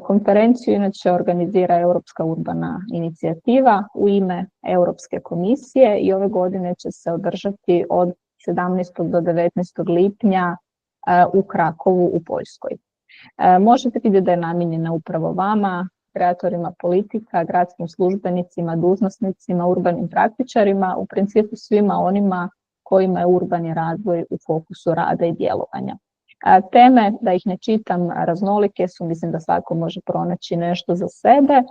Konferenciju inače organizira Europska urbana inicijativa u ime Europske komisije i ove godine će se održati od 17. do 19. lipnja u Krakovu u Poljskoj. Možete vidjeti da je namijenjena upravo vama, kreatorima politika, gradskim službenicima, dužnosnicima, urbanim praktičarima, u principu svima onima kojima je urbani razvoj u fokusu rada i djelovanja. Teme, da ih ne čitam, raznolike su, mislim da svako može pronaći nešto za sebe,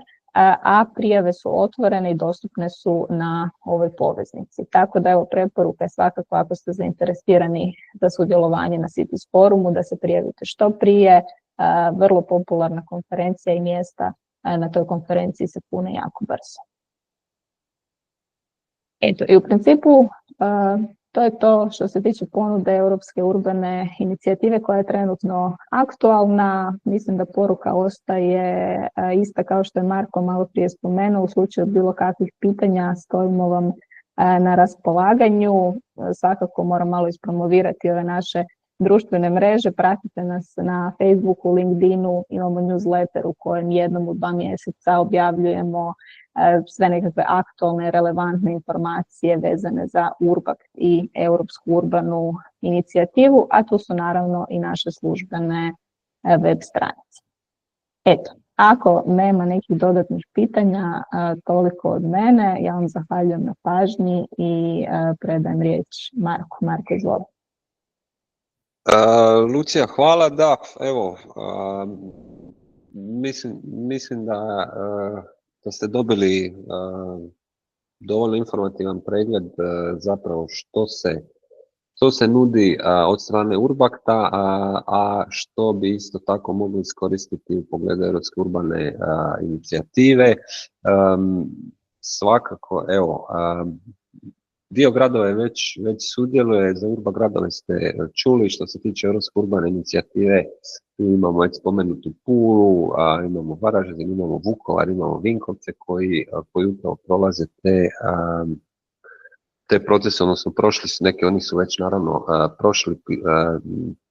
a prijave su otvorene i dostupne su na ovoj poveznici. Tako da evo preporuka je svakako ako ste zainteresirani za sudjelovanje na Cities forumu da se prijavite što prije. Vrlo popularna konferencija i mjesta na toj konferenciji se pune jako brzo. Eto, i u principu to je to što se tiče ponude Europske urbane inicijative koja je trenutno aktualna. Mislim da poruka ostaje ista kao što je Marko malo prije spomenuo. U slučaju bilo kakvih pitanja stojimo vam na raspolaganju. Svakako moram malo ispromovirati ove naše društvene mreže. Pratite nas na Facebooku, LinkedInu, imamo newsletter u kojem jednom u 2 mjeseca objavljujemo sve nekakve aktualne, relevantne informacije vezane za Urbact i Europsku urbanu inicijativu, a tu su naravno i naše službene web stranice. Eto, ako nema nekih dodatnih pitanja, toliko od mene. Ja vam zahvaljujem na pažnji i predajem riječ Marku. Marko, izvoli. Lucija, hvala. Da, evo, mislim da ste dobili dovoljno informativan pregled zapravo što se nudi od strane Urbacta, a što bi isto tako mogli iskoristiti u pogledu Europske urbane inicijative. Svakako, evo, dio gradova je već sudjeluje, za Urba gradove ste čuli. Što se tiče Europske urbane inicijative, imamo već spomenutu Pulu, imamo Varaždin, imamo Vukovar, imamo Vinkovce koji upravo prolaze te procese, odnosno prošli su, neki oni su već naravno prošli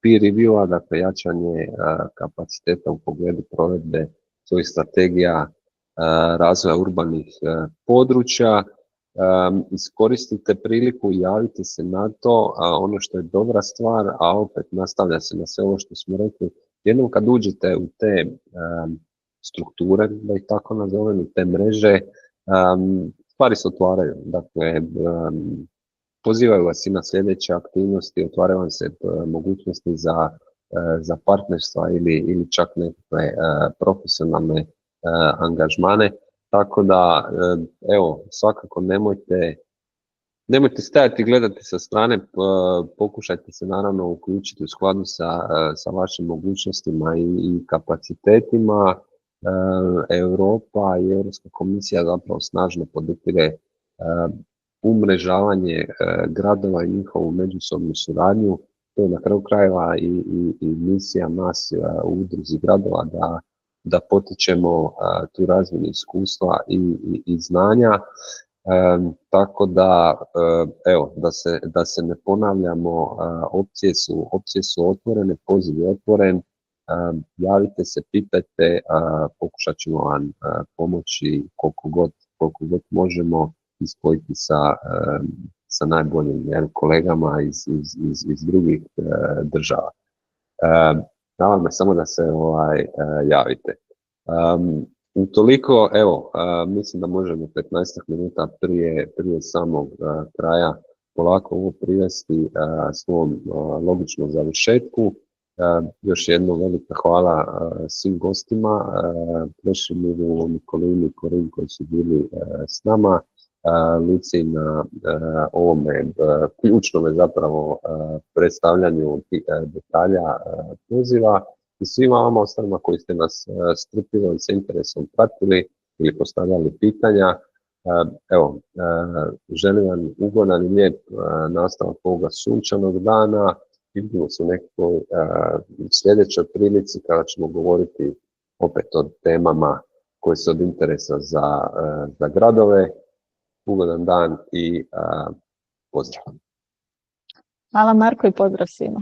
peer review-a, dakle jačanje kapaciteta u pogledu provedbe svojih strategija razvoja urbanih područja. Iskoristite priliku i javite se na to, ono što je dobra stvar, a opet nastavlja se na sve ovo što smo rekli. Jednom kad uđete u te strukture, da ih tako nazovem, u te mreže, stvari se otvaraju. Dakle, pozivaju vas i na sljedeće aktivnosti, otvaraju vam se mogućnosti za partnerstva ili čak nekakve profesionalne angažmane. Tako da, evo, svakako nemojte stajati i gledati sa strane, pokušajte se naravno uključiti u skladu sa vašim mogućnostima i kapacitetima. Europa i Europska komisija zapravo snažno podupire umrežavanje gradova i njihovu međusobnu suradnju. To je na kraju krajeva i misija nas u udruzi gradova da potičemo tu razmjenu iskustva i znanja. Tako da, evo, da se ne ponavljamo, opcije su otvorene, poziv je otvoren, javite se, pitajte, pokušat ćemo vam pomoći koliko god možemo ispojiti sa najboljim kolegama iz drugih država. Hvala me samo da se javite. Utoliko, evo, mislim da možemo 15 minuta prije samog kraja polako ovo privesti svom logičnom završetku. Još jedno velika hvala svim gostima, Krešimiru, Nikolini i Korin koji su bili s nama, Luci na ovome ključnome zapravo predstavljanju detalja poziva i svima vama ostalima koji ste nas strpljivo i sa interesom pratili ili postavljali pitanja. Evo, želim vam ugodan i lijep nastavak ovoga sunčanog dana. Vidimo se u nekoj sljedećoj prilici kada ćemo govoriti opet o temama koje su od interesa za gradove. Ugodan dan i pozdrav. Hvala Marko i pozdrav svima.